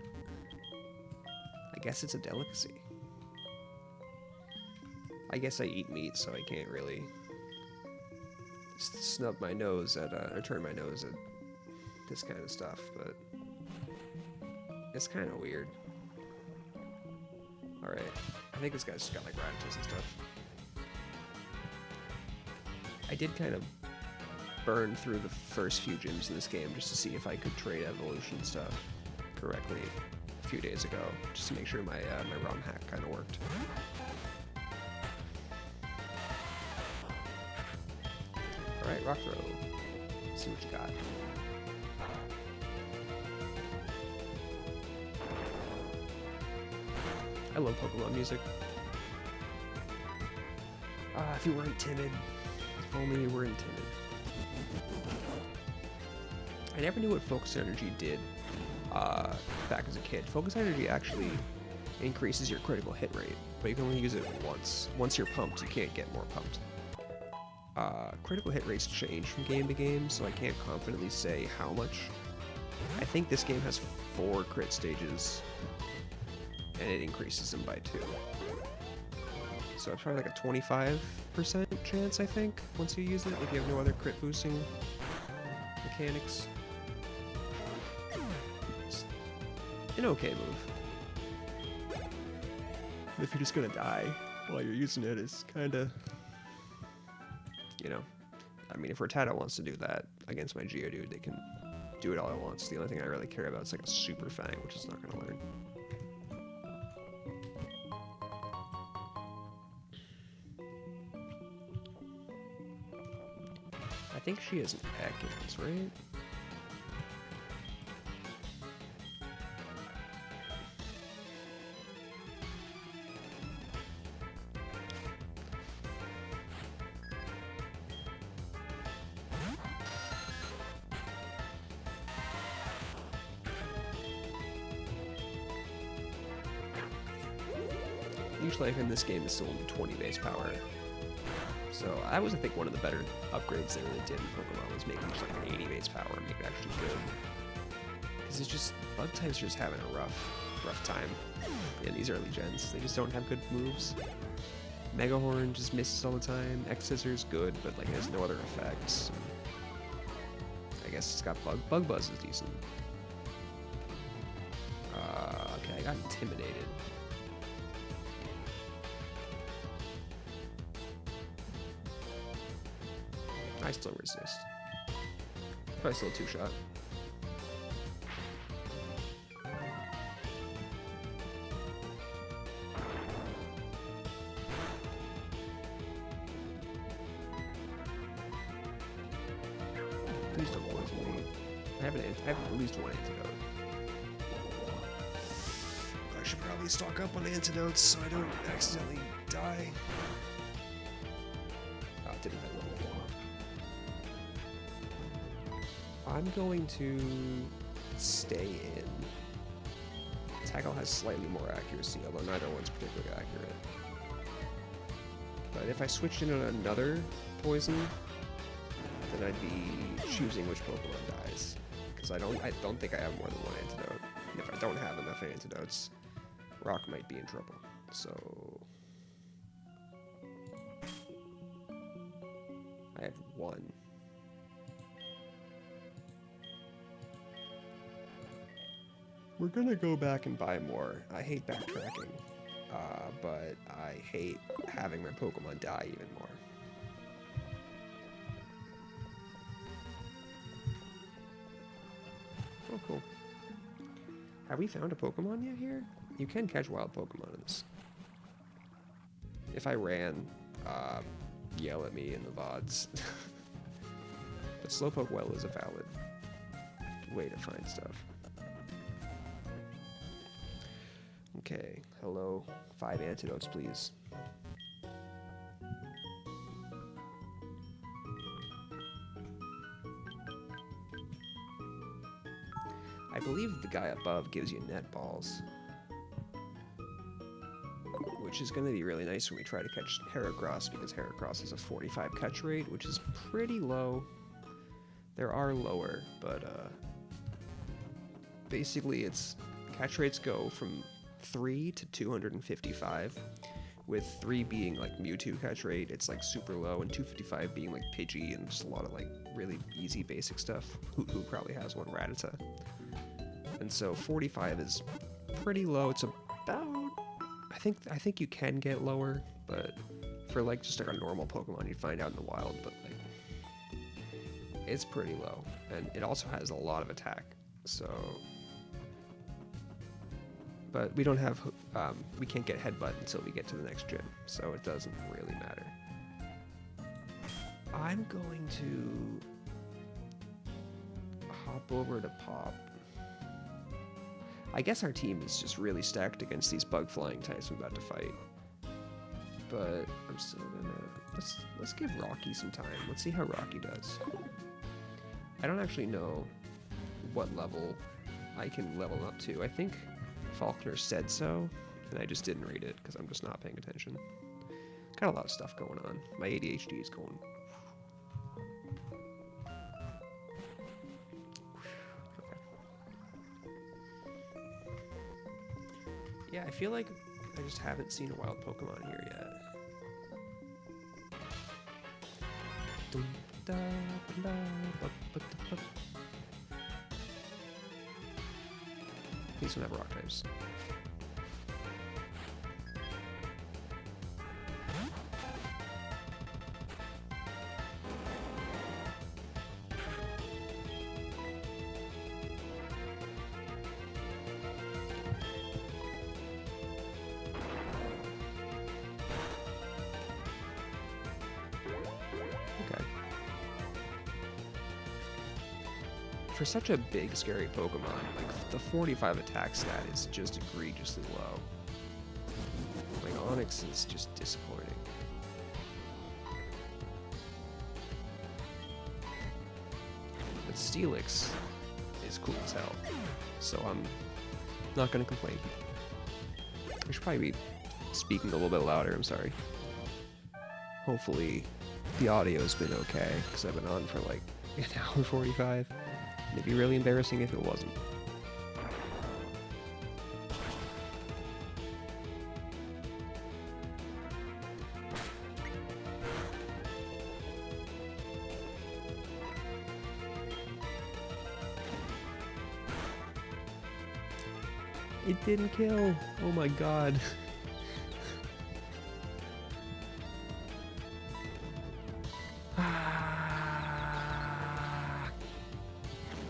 I guess it's a delicacy. I guess I eat meat, so I can't really snub my nose at, or turn my nose at this kind of stuff, but it's kind of weird. Alright, I think this guy's just got like radishes and stuff. I did kind of burn through the first few gyms in this game just to see if I could trade evolution stuff correctly a few days ago, just to make sure my my ROM hack kind of worked. Alright, rock throw. Let's see what you got. I love Pokemon music. If you weren't timid. If only you weren't timid. I never knew what Focus Energy did back as a kid. Focus Energy actually increases your critical hit rate, but you can only use it once. Once you're pumped, you can't get more pumped. Critical hit rates change from game to game, so I can't confidently say how much. I think this game has 4 crit stages, and it increases them by 2. So it's probably like a 25% chance, I think, once you use it, if you have no other crit boosting mechanics. It's an okay move. But if you're just gonna die while you're using it, it's kinda, you know, I mean, if Rattata wants to do that against my Geodude, they can do it all at once. The only thing I really care about is like a Super Fang, which it's not gonna learn. I think she has an Ekans, right? Leech Life in this game is still only 20 base power. So that was, I think, one of the better upgrades they really did in Pokemon, was make Leech Life an 80 base power and make it actually good. Because it's just, bug types are just having a rough time in these early gens. They just don't have good moves. Mega Horn just misses all the time. X Scissors good, but like it has no other effects. I guess it's got Bug Buzz is decent. Okay, I got intimidated. I still resist. Probably still a 2-shot. Please don't poison me. I have at least 1 antidote. I should probably stock up on antidotes so I don't accidentally die. Oh, it didn't have level 4. I'm going to stay in. Tackle has slightly more accuracy, although neither one's particularly accurate. But if I switched in on another poison, then I'd be choosing which Pokemon dies. Because I don't think I have more than 1 antidote. And if I don't have enough antidotes, Rock might be in trouble. So I have 1. We're gonna go back and buy more. I hate backtracking, but I hate having my Pokemon die even more. Oh, cool. Have we found a Pokemon yet here? You can catch wild Pokemon in this. If I ran, yell at me in the VODs. But Slowpoke Well is a valid way to find stuff. Okay, hello. 5 antidotes, please. I believe the guy above gives you net balls, which is going to be really nice when we try to catch Heracross, because Heracross has a 45 catch rate, which is pretty low. There are lower, but basically its catch rates go from 3 to 255, with 3 being like Mewtwo catch rate, it's like super low, and 255 being like Pidgey and just a lot of like really easy basic stuff. Who probably has one, Rattata. And so 45 is pretty low. It's about, I think you can get lower, but for like just like a normal Pokemon you'd find out in the wild, but like it's pretty low. And it also has a lot of attack, so. But we don't have, we can't get Headbutt until we get to the next gym, so it doesn't really matter. I'm going to hop over to Pop. I guess our team is just really stacked against these bug flying types I'm about to fight. But I'm still gonna, let's give Rocky some time. Let's see how Rocky does. I don't actually know what level I can level up to. I think Faulkner said so, and I just didn't read it because I'm just not paying attention. Got a lot of stuff going on. My ADHD is going. Okay. Yeah, I feel like I just haven't seen a wild Pokemon here yet. These don't have rock types. Okay. For such a big, scary Pokemon, like the 45 attack stat is just egregiously low. Like Onix is just disappointing. But Steelix is cool as hell, so I'm not gonna complain. I should probably be speaking a little bit louder, I'm sorry. Hopefully the audio's been okay, because I've been on for like an hour 45. It'd be really embarrassing if it wasn't. It didn't kill. Oh my god.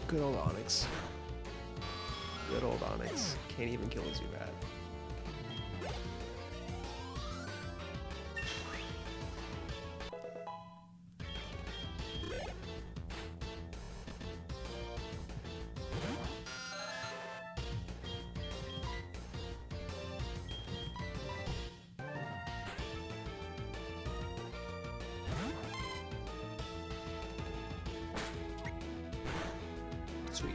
Good old Onix. Good old Onix. Can't even kill a Zubat. Sweet.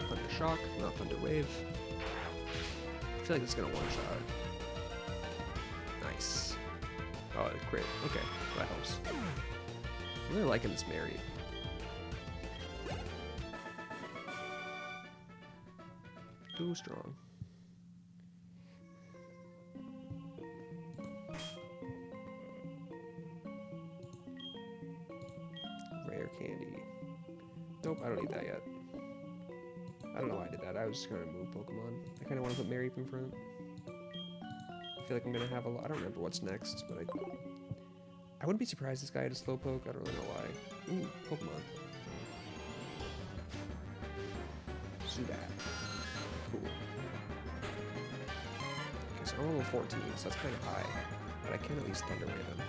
Thunder Shock, not Thunder Wave. I feel like it's gonna one-shot. Nice. Oh, great. Okay, that helps. I'm really liking this Mary. Too strong. Rare candy. Nope, I don't need that yet. I don't know why I did that. I was just gonna move Pokemon. I kind of want to put Mary up in front. I feel like I'm gonna have a lot. I don't remember what's next, but I wouldn't be surprised this guy had a Slowpoke. I don't really know why. Ooh, Pokemon. Zubat. Cool. Okay, so I'm level 14, so that's kind of high. But I can at least Thunder Wave him.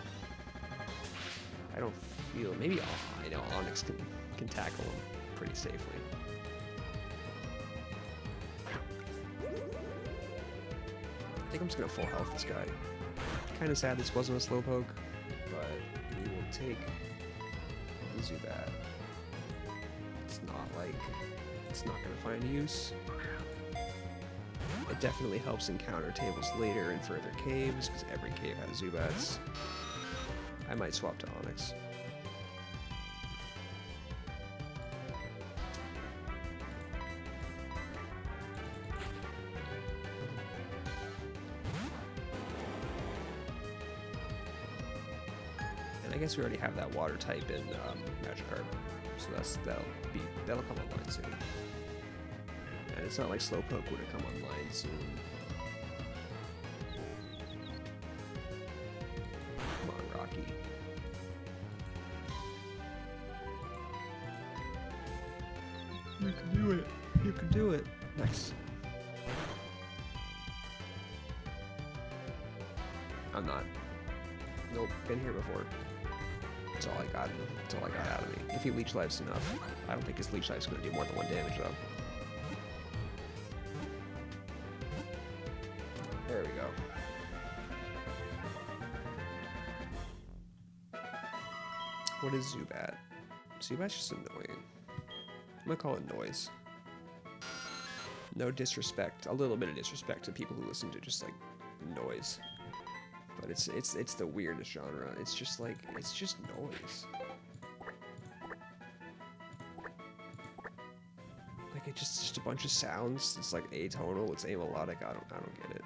I don't feel. Maybe I know Onix can tackle him pretty safely. I think I'm just gonna full health this guy. Kind of sad this wasn't a Slowpoke, but we will take the Zubat. It's not like it's not gonna find use. It definitely helps encounter tables later in further caves because every cave has Zubats. I might swap to Onix. I guess we already have that water type in Magikarp, so that'll come online soon. And it's not like Slowpoke would have come online soon. Come on, Rocky. You can do it. You can do it. Nice. I'm not. Nope, been here before. That's all I got. That's all I got out of me. If he Leech Life's enough. I don't think his Leech Life's gonna do more than 1 damage though. There we go. What is Zubat? Zubat's just annoying. I'm gonna call it noise. No disrespect, a little bit of disrespect to people who listen to just like noise. But it's the weirdest genre. It's just like, it's just noise. Like it's just a bunch of sounds. It's like atonal, it's amelodic. I don't get it.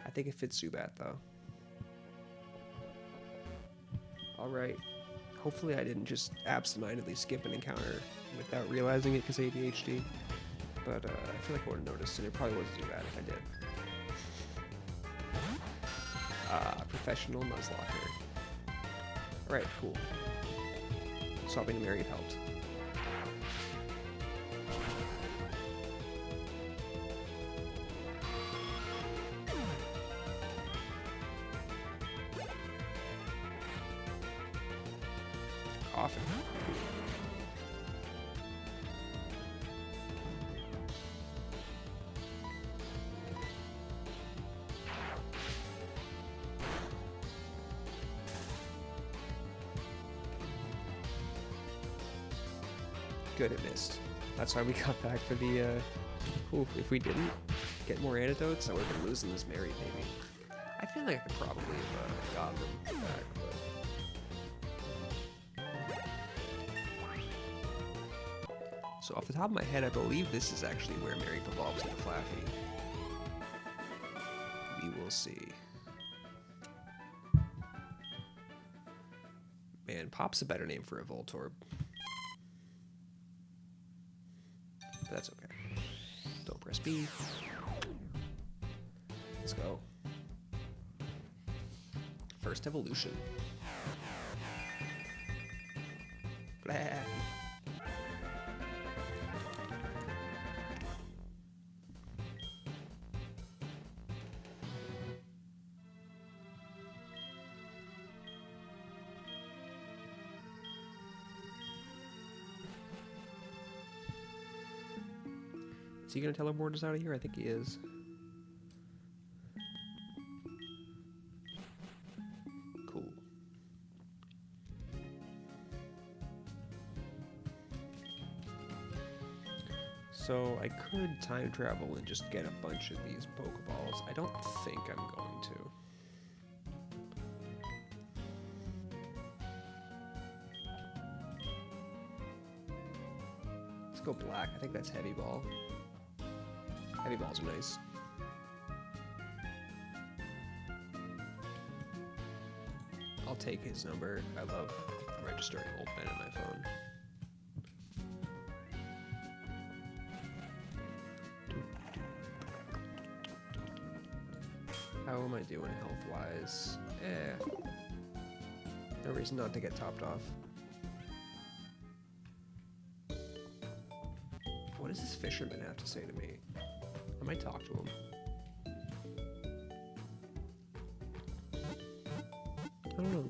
I think it fits Zubat though. Alright. Hopefully I didn't just absentmindedly skip an encounter without realizing it because ADHD. But I feel like I would have noticed, and it probably wasn't too bad if I did. Professional Nuzlocke. Alright, cool. Swapping to Mary helped. Coffin. Good, it missed. That's why we got back for the, ooh, if we didn't get more antidotes, I would have been losing this Mary, maybe. I feel like I could probably have gotten them back, but... So off the top of my head, I believe this is actually where Mary evolves into Flaffy. We will see. Man, Pop's a better name for a Voltorb. But that's okay. Don't press B. Let's go. First evolution. Flaffy. Is he gonna teleport us out of here? I think he is. Cool. So I could time travel and just get a bunch of these Pokeballs. I don't think I'm going to. Let's go black. I think that's Heavy Ball. Heavy Balls are nice. I'll take his number. I love registering old men in my phone. How am I doing health-wise? No reason not to get topped off. What does this fisherman have to say to me? I might talk to him. I don't know.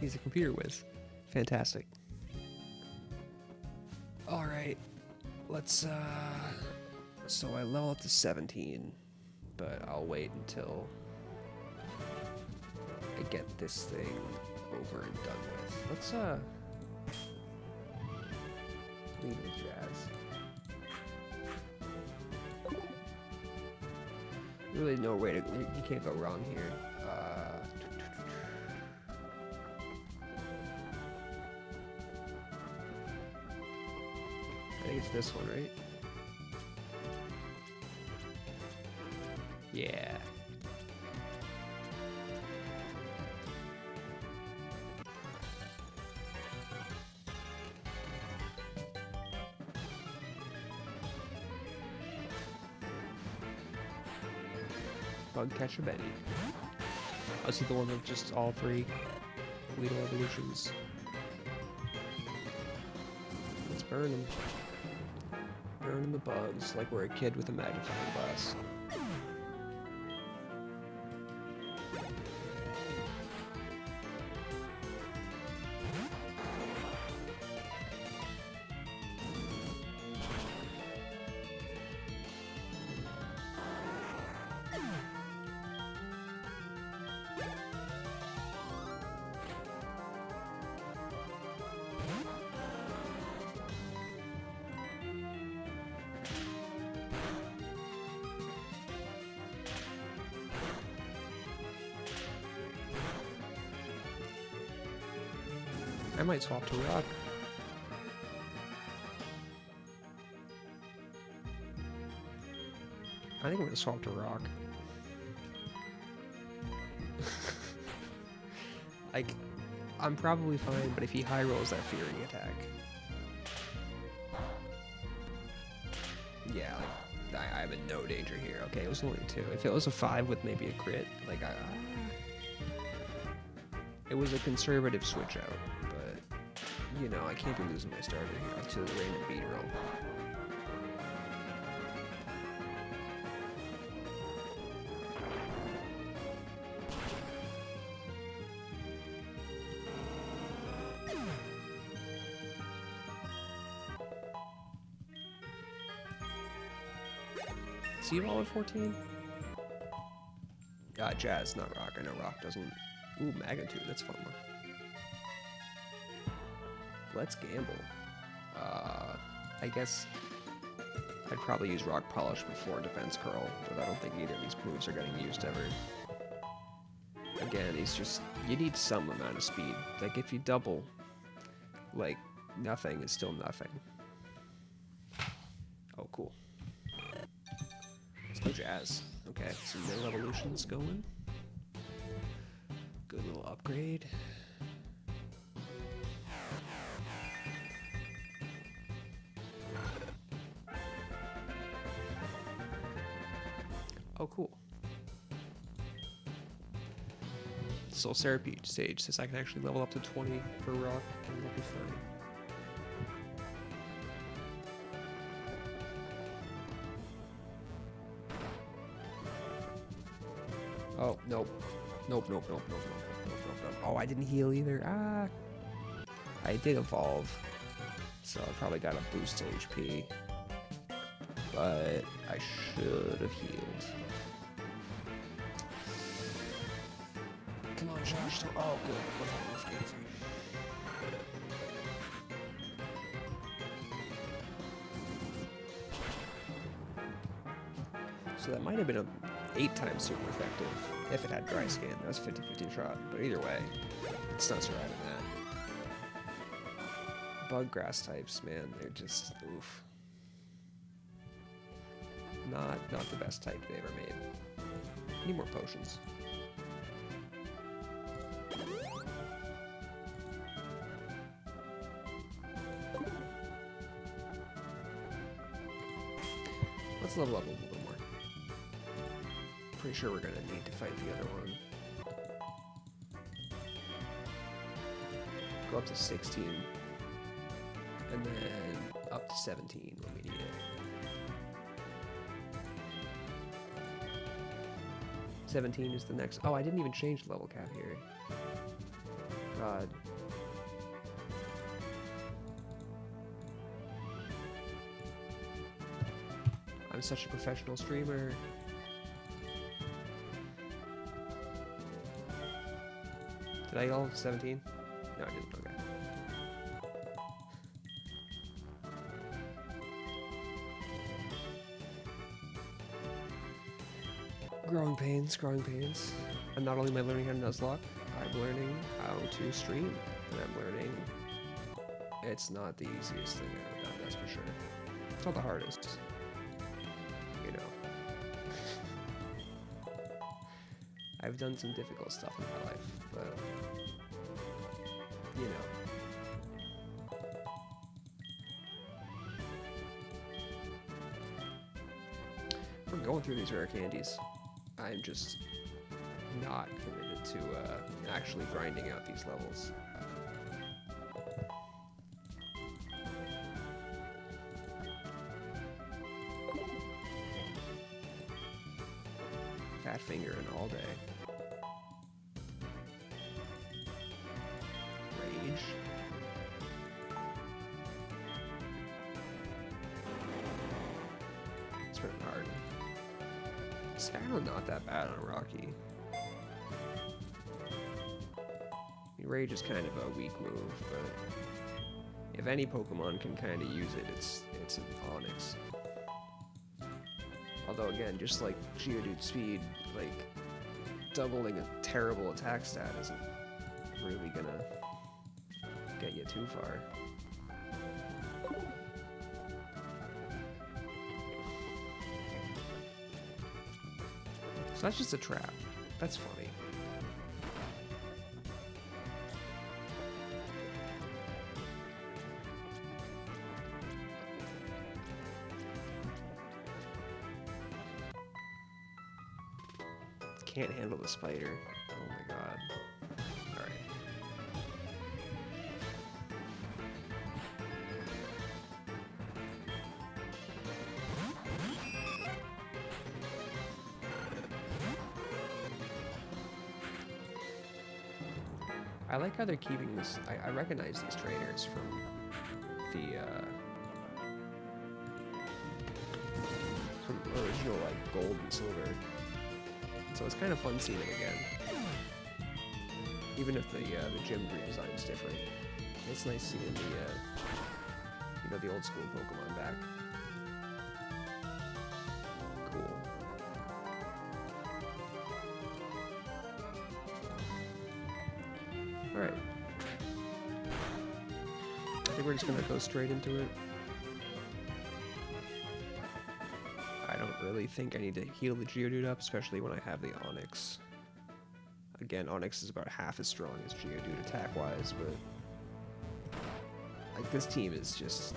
He's a computer whiz. Fantastic. Alright. Let's, so I level up to 17. But I'll wait until I get this thing over and done with. Let's, leave with Jazz. Really no way to, you can't go wrong here. think it's this one, right? Yeah. Bug Catcher Betty. I see the one with just all 3 Weedle evolutions. Let's burn them. Burn the bugs like we're a kid with a magnifying glass. I might swap to rock. I think I'm gonna swap to rock. Like, I'm probably fine, but if he high rolls that Fury attack, yeah, like, I'm in no danger here. Okay, it was only 2. If it was a 5 with maybe a crit, like it was a conservative switch out. You know, I can't be losing my starter here to the random beat roll. Is he all at 14? Jazz, not rock. I know rock doesn't. Ooh, magnitude. That's fun one. Let's gamble. I guess I'd probably use Rock Polish before Defense Curl, but I don't think either of these moves are getting used ever. Again, he's just, you need some amount of speed. Like, if you double, like, nothing is still nothing. Oh, cool. Let's go Jazz. Okay, some no evolutions going. Good little upgrade. Oh, cool. Soul Sage says I can actually level up to 20 for rock, and it'll be fine. Oh, nope. Nope. Oh, I didn't heal either. Ah. I did evolve, so I probably got a boost to HP. But I should have healed. Come on, Josh. Oh, good. We're fine. So that might have been a 8 times super effective if it had dry skin. That was 50-50 shot. But either way, it's not surviving that. Bug grass types, man, they're just oof. Not the best type they ever made. Need more potions. Let's level up a little bit more. Pretty sure we're gonna need to fight the other one. Go up to 16. And then up to 17 when we need it. 17 is the next. Oh, I didn't even change the level cap here. God. I'm such a professional streamer. Did I go 17? No, I didn't. Okay. Growing pains. And not only am I learning how to Nuzlocke, I'm learning how to stream. And I'm learning it's not the easiest thing I've ever done, that's for sure. It's not the hardest. You know. I've done some difficult stuff in my life, but you know. We're going through these rare candies. I'm just not committed to actually grinding out these levels. Fat finger in all day. Rage. It's pretty hard. Skyrim not that bad on Rocky. I mean, Rage is kind of a weak move, but if any Pokemon can kind of use it, it's an Onyx. Although again, just like Geodude speed, like doubling a terrible attack stat isn't really gonna get you too far. So that's just a trap. That's funny. Can't handle the spider. Oh my god. Alright. I like how they're keeping this. I recognize these trainers from the from original like gold and silver. So it's kind of fun seeing them again. Even if the gym redesign is different. It's nice seeing the you know, the old school Pokemon back. Cool. Alright. I think we're just gonna go straight into it. I don't really think I need to heal the Geodude up, especially when I have the Onyx. Again, Onyx is about half as strong as Geodude attack-wise, but like this team is just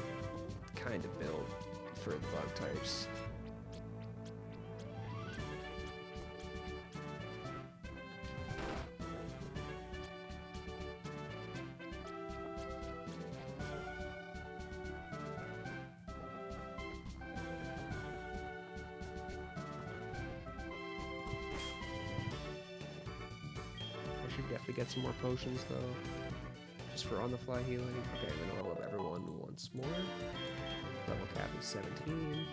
kind of built for the bug types. Definitely get some more potions though, just for on-the-fly healing. Okay, I'm gonna level up everyone once more. Level cap is 17.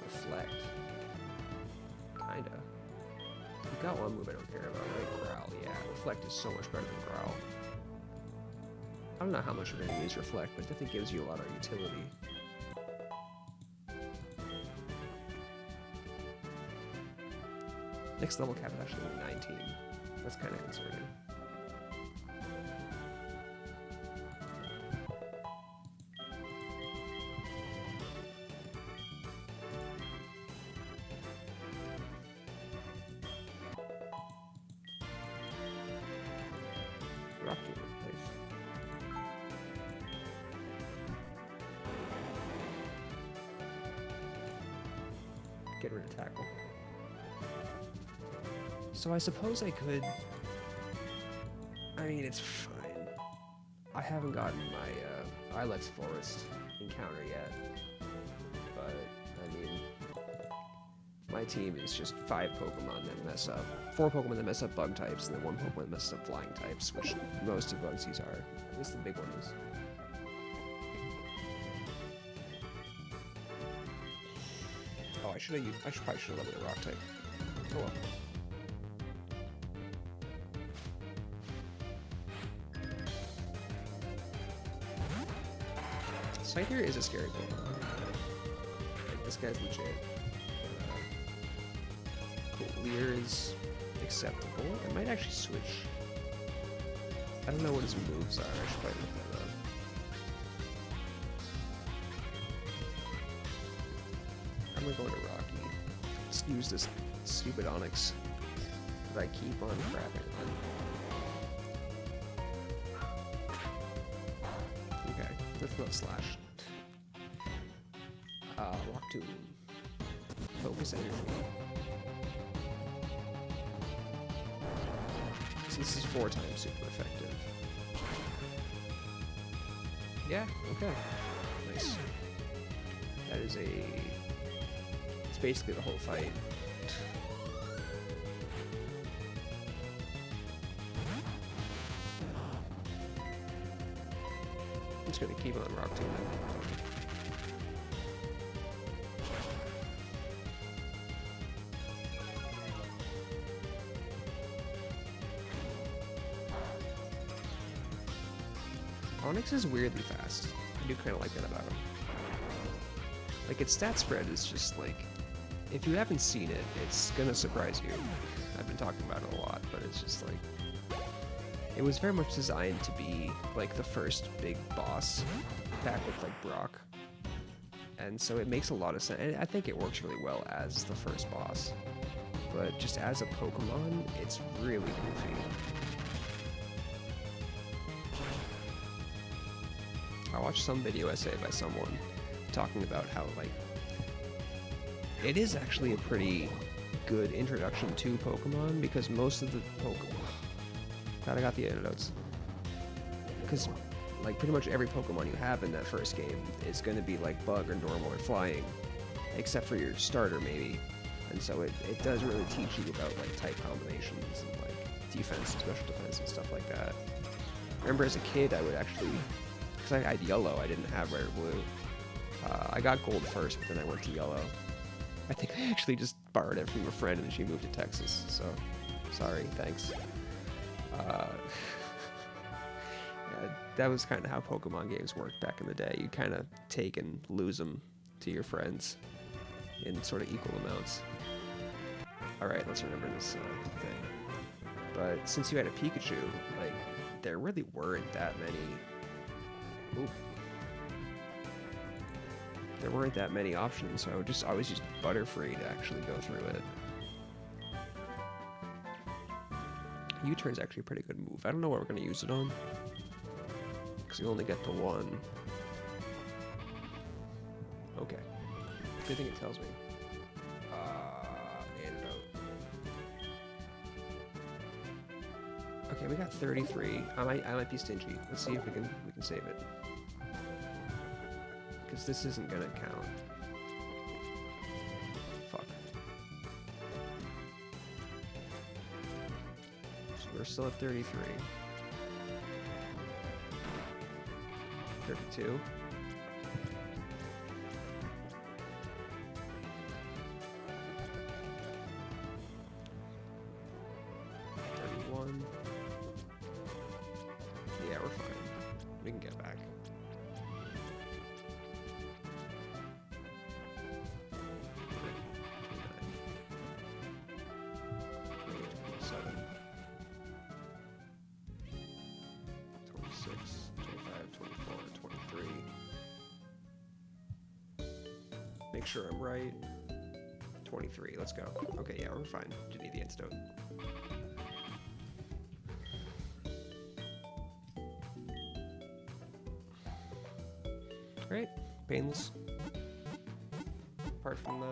Reflect. Kinda. You've got one move I don't care about, right? Growl. Yeah, Reflect is so much better than Growl. I don't know how much we're gonna use Reflect, but it definitely gives you a lot of utility. Next level cap is actually 19. That's kind of concerning. Rock Tomb, please. Get rid of Tackle. So I suppose I could. I mean, it's fine. I haven't gotten my Ilex Forest encounter yet, but I mean, my team is just 5 Pokemon that mess up, 4 Pokemon that mess up bug types, and then 1 Pokemon that messes up flying types, which most of Bugsies are. At least the big one is. Oh, I probably should have leveled a Rock type. Oh well. Scyther is a scary Pokemon. Like, this guy's legit. Cool. Leer is acceptable. I might actually switch. I don't know what his moves are. I should probably look that up. I'm gonna go to Rocky. Let's use this stupid Onyx that I keep on crapping on. Okay, let's not slash. Rock Tomb. Focus energy. So this is 4 times super effective. Yeah, okay. Nice. That is it's basically the whole fight. I'm just gonna keep on Rock Tomb then. Onyx is weirdly fast. I do kind of like that about him. Like, its stat spread is just like, if you haven't seen it, it's gonna surprise you. I've been talking about it a lot, but it's just like, it was very much designed to be like the first big boss back with like Brock. And so it makes a lot of sense. And I think it works really well as the first boss. But just as a Pokemon, it's really goofy. I watched some video essay by someone talking about how, like, it is actually a pretty good introduction to Pokemon, because most of the Pokemon... Glad I got the antidotes. Because, like, pretty much every Pokemon you have in that first game is going to be, like, Bug or Normal or Flying, except for your starter, maybe. And so it does really teach you about, like, type combinations and, like, defense and special defense and stuff like that. I remember as a kid, I would actually... Because I had yellow, I didn't have red or blue. I got gold first, but then I went to yellow. I think I actually just borrowed it from a friend and then she moved to Texas, so sorry, thanks. Yeah, that was kind of how Pokemon games worked back in the day. You kind of take and lose them to your friends in sort of equal amounts. Alright, let's remember this thing. But since you had a Pikachu, like, there really weren't that many... Oop. There weren't that many options, so I was just Butterfree to actually go through it. U-turn's actually a pretty good move. I don't know what we're going to use it on, because you only get the one. Okay. Good thing it tells me. Antidote. Okay, we got 33. I might be stingy. Let's see if we can save it. Because this isn't gonna count. Fuck. So we're still at 33. 32. Yeah, we're fine. We can get back. Make sure I'm right. 23, let's go. Okay, yeah, we're fine. Just need the antidote. Great, painless. Apart from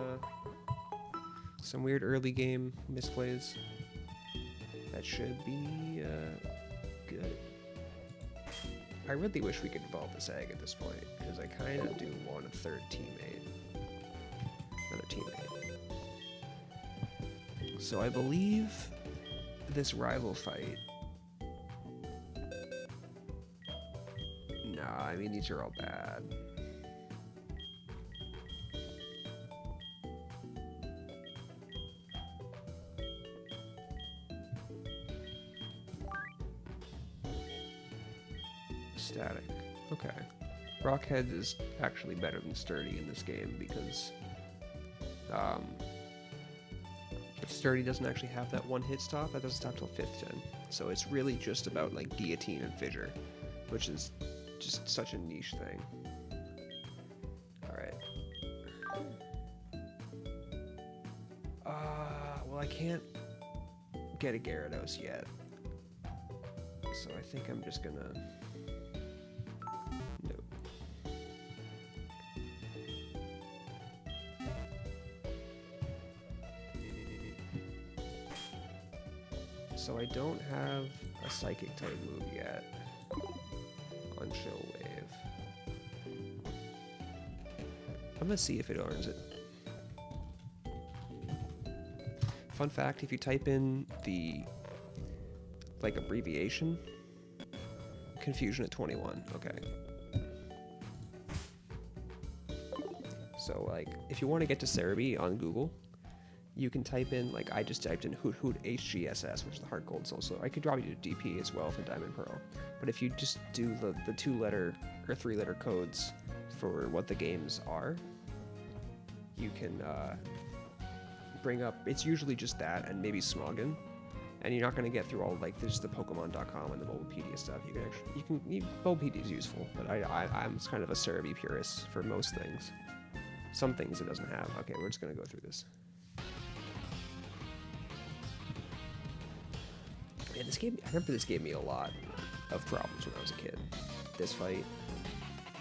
some weird early game misplays, that should be good. I really wish we could evolve this egg at this point, because I kind of do want a third teammate. Another teammate. So I believe this rival fight... Nah, I mean, these are all bad. Static. Okay. Rockhead is actually better than Sturdy in this game because But Sturdy doesn't actually have that one hit stop. That doesn't stop till 5th gen. So it's really just about like Guillotine and Fissure, which is just such a niche thing. Alright. Well, I can't get a Gyarados yet. So I think I'm just gonna... Nope. So I don't have a Psychic type move yet on Chill Wave. I'm gonna see if it earns it. Fun fact, if you type in the like abbreviation, confusion at 21, okay. So like, if you want to get to Cerebi on Google, you can type in, like I just typed in Hoot Hoot HGSS, which is the Heartgold soul, so I could drop you to DP as well for Diamond Pearl. But if you just do the 2-letter or 3-letter codes for what the games are, you can bring up, it's usually just that and maybe Smogon, and you're not going to get through all like there's the Pokemon.com and the Bulbapedia stuff. Bulbapedia is useful, but I'm kind of a Cerebi purist for most things. Some things it doesn't have. Okay, we're just going to go through this. Yeah, I remember this gave me a lot of problems when I was a kid. This fight.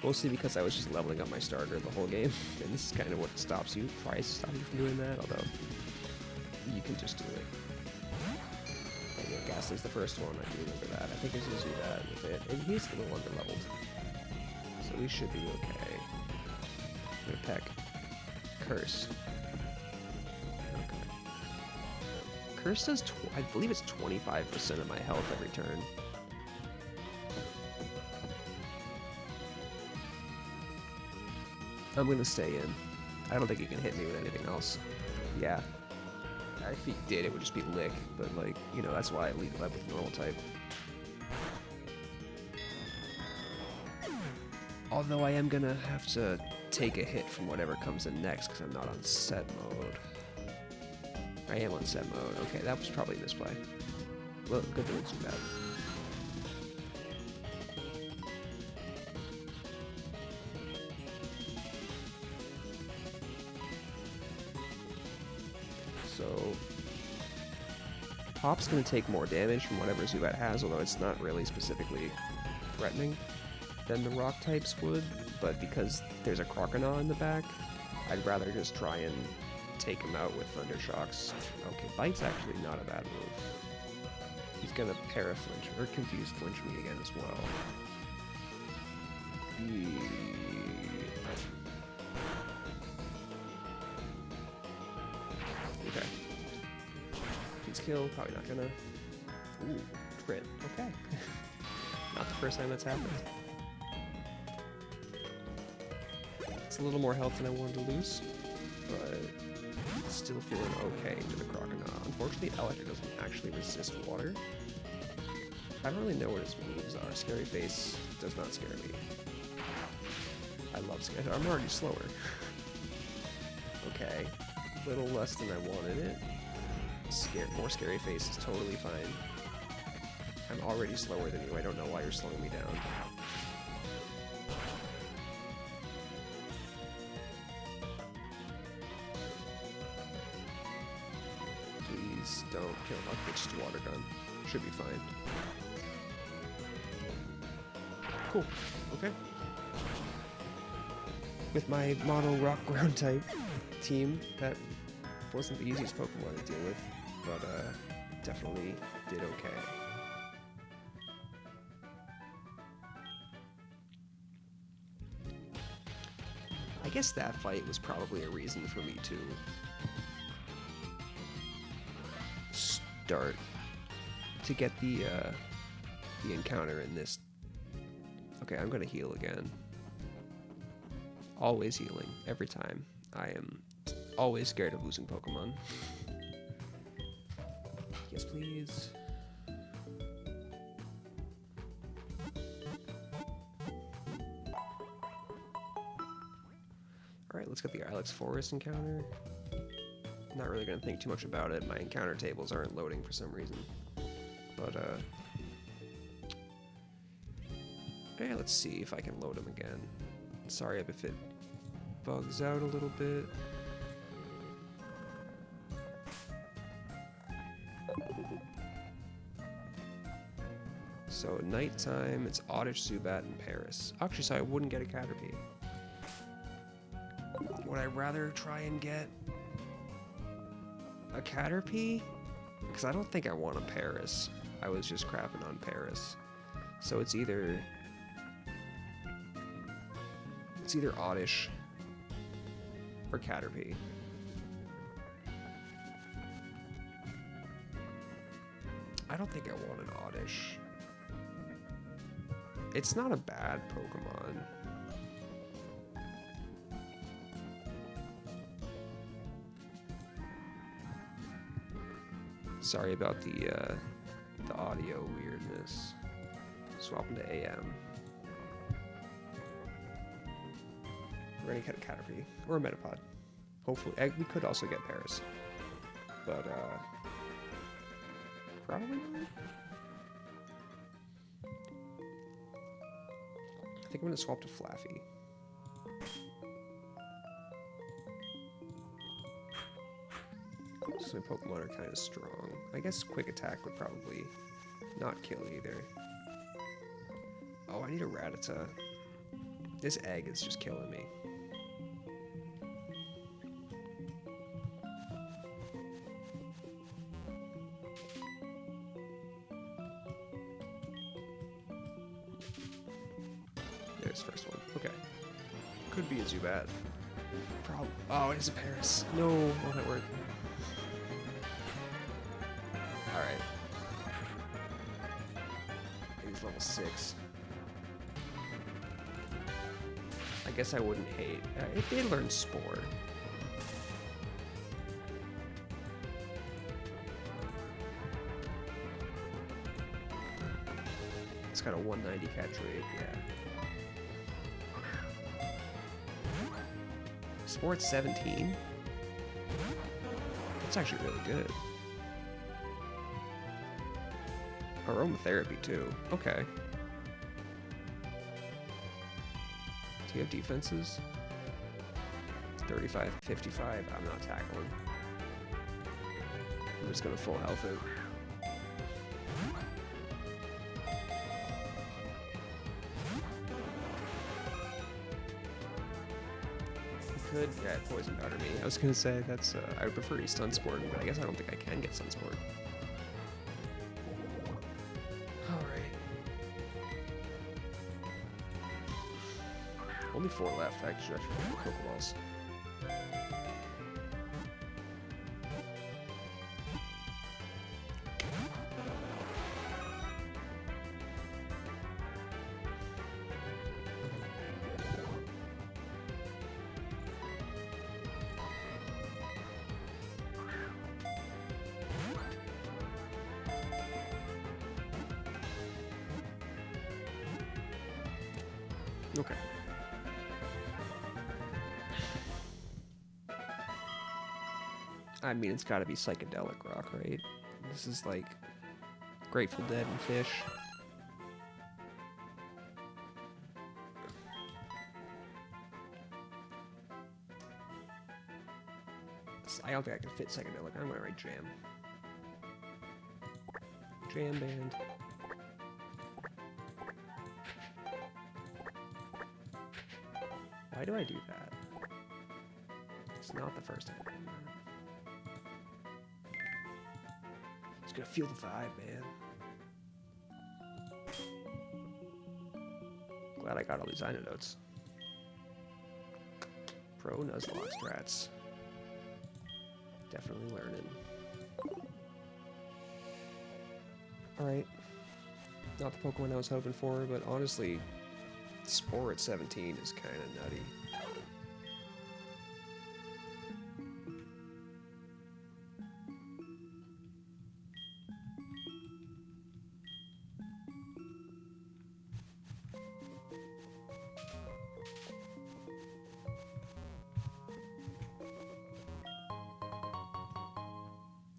Mostly because I was just leveling up my starter the whole game, and this is kind of what stops you, tries to stop you from doing that, although you can just do it. And yeah, Ghastly's the first one, I do remember that. I think he's going to do that with it, and he's a little under-leveled. So we should be okay. I'm going to peck. Curse. Okay. Curse does, I believe it's 25% of my health every turn. I'm gonna stay in. I don't think he can hit me with anything else. Yeah. If he did, it would just be Lick, but like, you know, that's why I lead led with normal type. Although I am gonna have to take a hit from whatever comes in next, because I'm not on set mode. I am on set mode. Okay, that was probably Misplay. Well, good thing it's too bad. So, Hop's going to take more damage from whatever Zubat has, although it's not really specifically threatening than the rock types would, but because there's a Croconaw in the back, I'd rather just try and take him out with Thunder Shocks. Okay, Bite's actually not a bad move. He's going to Para-Flinch, or Confuse Flinch me again as well. Okay. Please kill, probably not gonna. Ooh, crit. Okay. Not the first time that's happened. It's a little more health than I wanted to lose, but still feeling okay to the Croconaw. Unfortunately, Electric doesn't actually resist water. I don't really know what his moves are. Scary Face does not scare me. I love Scary. I'm already slower. Okay. Little less than I wanted it. More Scary Face is totally fine. I'm already slower than you. I don't know why you're slowing me down. Please don't kill him. It's just a water gun. Should be fine. Cool. Okay. With my mono rock ground type team, that wasn't the easiest Pokemon to deal with, but definitely did okay. I guess that fight was probably a reason for me to start to get the encounter in this. Okay, I'm gonna heal again. Always healing, every time. I am always scared of losing Pokemon. Yes, please. Alright, let's get the Ilex Forest encounter. not really gonna think too much about it. My encounter tables aren't loading for some reason. But, yeah, let's see if I can load them again. Sorry if it bugs out a little bit. So nighttime, it's Oddish, Zubat, and Paris. Actually, so I wouldn't get a Caterpie. Would I rather try and get a Caterpie? Because I don't think I want a Paris. I was just crapping on Paris. So it's either Oddish or Caterpie. I don't think I want an Oddish. It's not a bad Pokemon. Sorry about the audio weirdness. Swap into AM. We're gonna get a Caterpie or a Metapod. Hopefully, we could also get Paris, but probably not. I think I'm gonna swap to Flaffy. So my Pokemon are kind of strong. I guess Quick Attack would probably not kill either. Oh, I need a Rattata. This egg is just killing me. There's the first one. Okay. Could be a Zubat. Oh, it is a Paris. No, won't that work? Alright. He's level 6. I guess I wouldn't hate. It did learn Spore. It's got a 190 catch rate, yeah. Spore at 17? That's actually really good. Aromatherapy too. Okay. Do you have defenses? 35, 55. I'm not tackling. I'm just gonna full health it. Could, yeah, poison powder me. I was gonna say that's I would prefer Sunsport, but I guess I don't think I can get Sunsport. Only 4 left. I should actually get Pokeballs. Okay. I mean, it's gotta be Psychedelic Rock, right? This is like Grateful Dead and Fish. I don't think I can fit Psychedelic. I'm gonna write Jam. Jam Band. Why do I do that? It's not the first time I've done that. It's gonna feel the vibe, man. Glad I got all these antidotes. Pro Nuzlocke strats. Definitely learning. Alright. Not the Pokemon I was hoping for, but honestly, Spore at 17 is kind of nutty.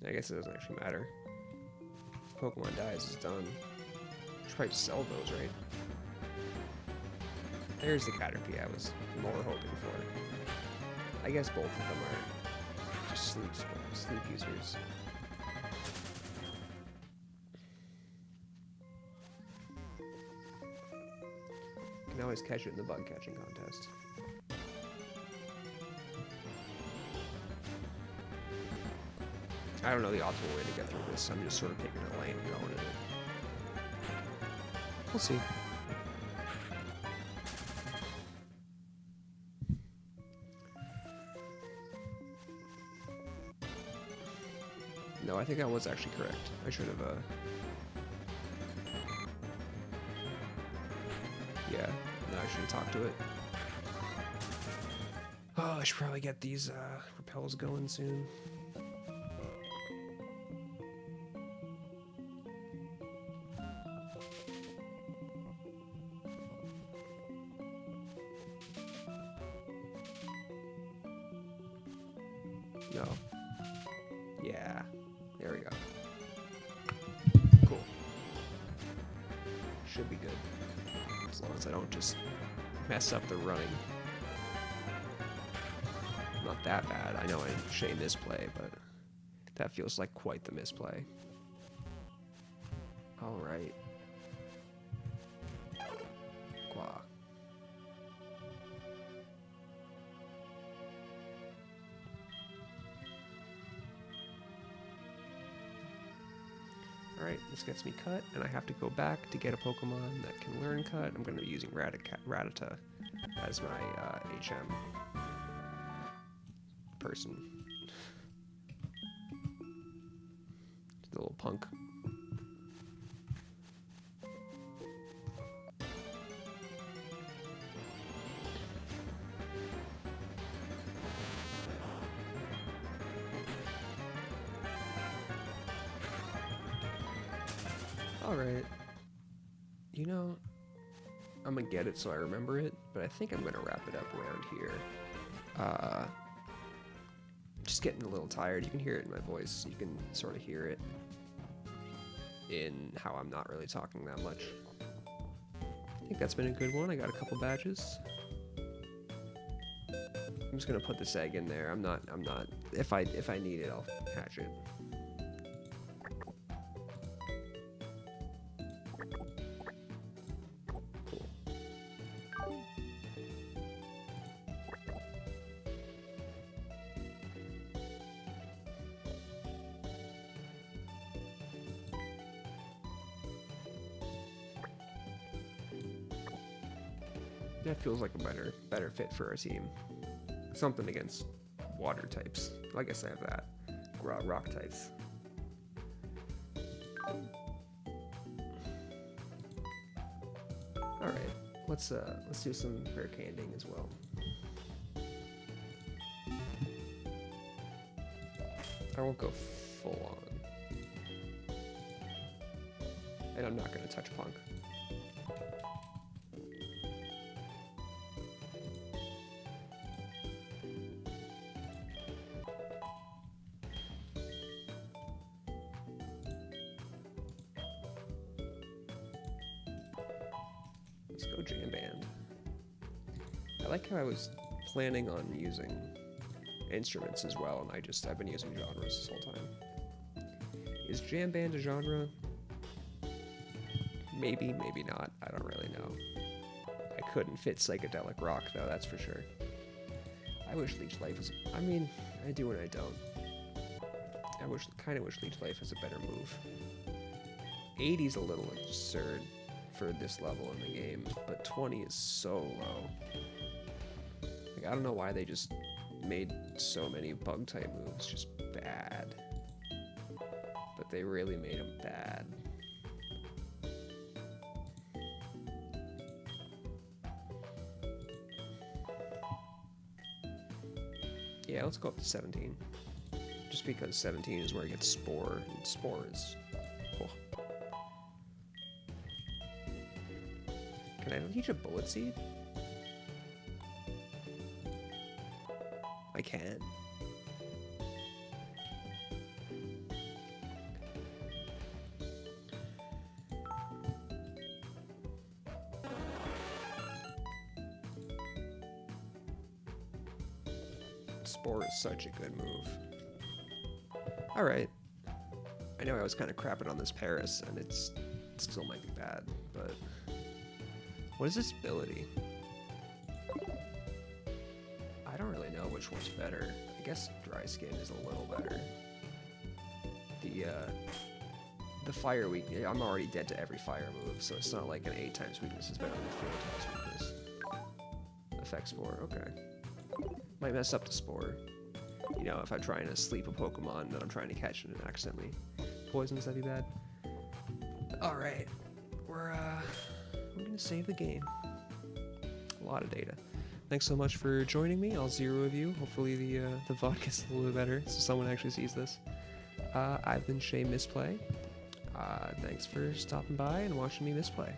I guess it doesn't actually matter. If Pokemon dies, it's done. Should probably sell those, right? There's the Caterpie I was more hoping for. I guess both of them are just sleep users. Can always catch it in the bug catching contest. I don't know the optimal way to get through this. I'm just sort of picking a lane and going in it. We'll see. No, I think I was actually correct. I should have, yeah, no, I should have talked to it. Oh, I should probably get these, repels going soon. No. Yeah. There we go. Cool. Should be good. As long as I don't just mess up the running. Not that bad. I know I Shay Misplay, but that feels like quite the misplay. Alright. Qua. Alright, this gets me cut, and I have to go back to get a Pokemon that can learn cut. I'm going to be using Rattata as my HM person. The little punk. Alright. You know, I'm gonna get it so I remember it, but I think I'm gonna wrap it up around here. Just getting a little tired. You can hear it in my voice. You can sort of hear it in how I'm not really talking that much. I think that's been a good one. I got a couple badges. I'm just gonna put this egg in there. I'm not, if I need it, I'll hatch it. That feels like a better fit for our team. Something against water types. I guess I have that. Rock types. All right, let's do some rare candying as well. I won't go full on, and I'm not gonna touch Punk. Let's go Jam Band. I like how I was planning on using instruments as well, and I've been using genres this whole time. Is Jam Band a genre? Maybe, maybe not. I don't really know. I couldn't fit psychedelic rock though, that's for sure. I wish Leech Life was. I mean, I do and I don't. I kind of wish Leech Life was a better move. 80's a little absurd for this level in the game, but 20 is so low. Like, I don't know why they just made so many bug type moves just bad, but they really made them bad. Yeah, let's go up to 17. Just because 17 is where it gets Spore, and Spore is... Oh. Can I teach a Bullet Seed? I can. Spore is such a good move. Alright. I know I was kind of crapping on this Paris, and it still might be bad, but... What is this ability? I don't really know which one's better. I guess Dry Skin is a little better. The fire weak, I'm already dead to every fire move, so it's not like an 8 times weakness is better than a 4 times weakness. Effect Spore, okay. Might mess up the Spore. You know, if I'm trying to sleep a Pokemon that I'm trying to catch and it accidentally poisons, that'd be bad. Alright, we're gonna save the game. A lot of data. Thanks so much for joining me. I'll zero of you. Hopefully the VOD gets a little bit better so someone actually sees this. I've been Shay Misplay. Thanks for stopping by and watching me misplay.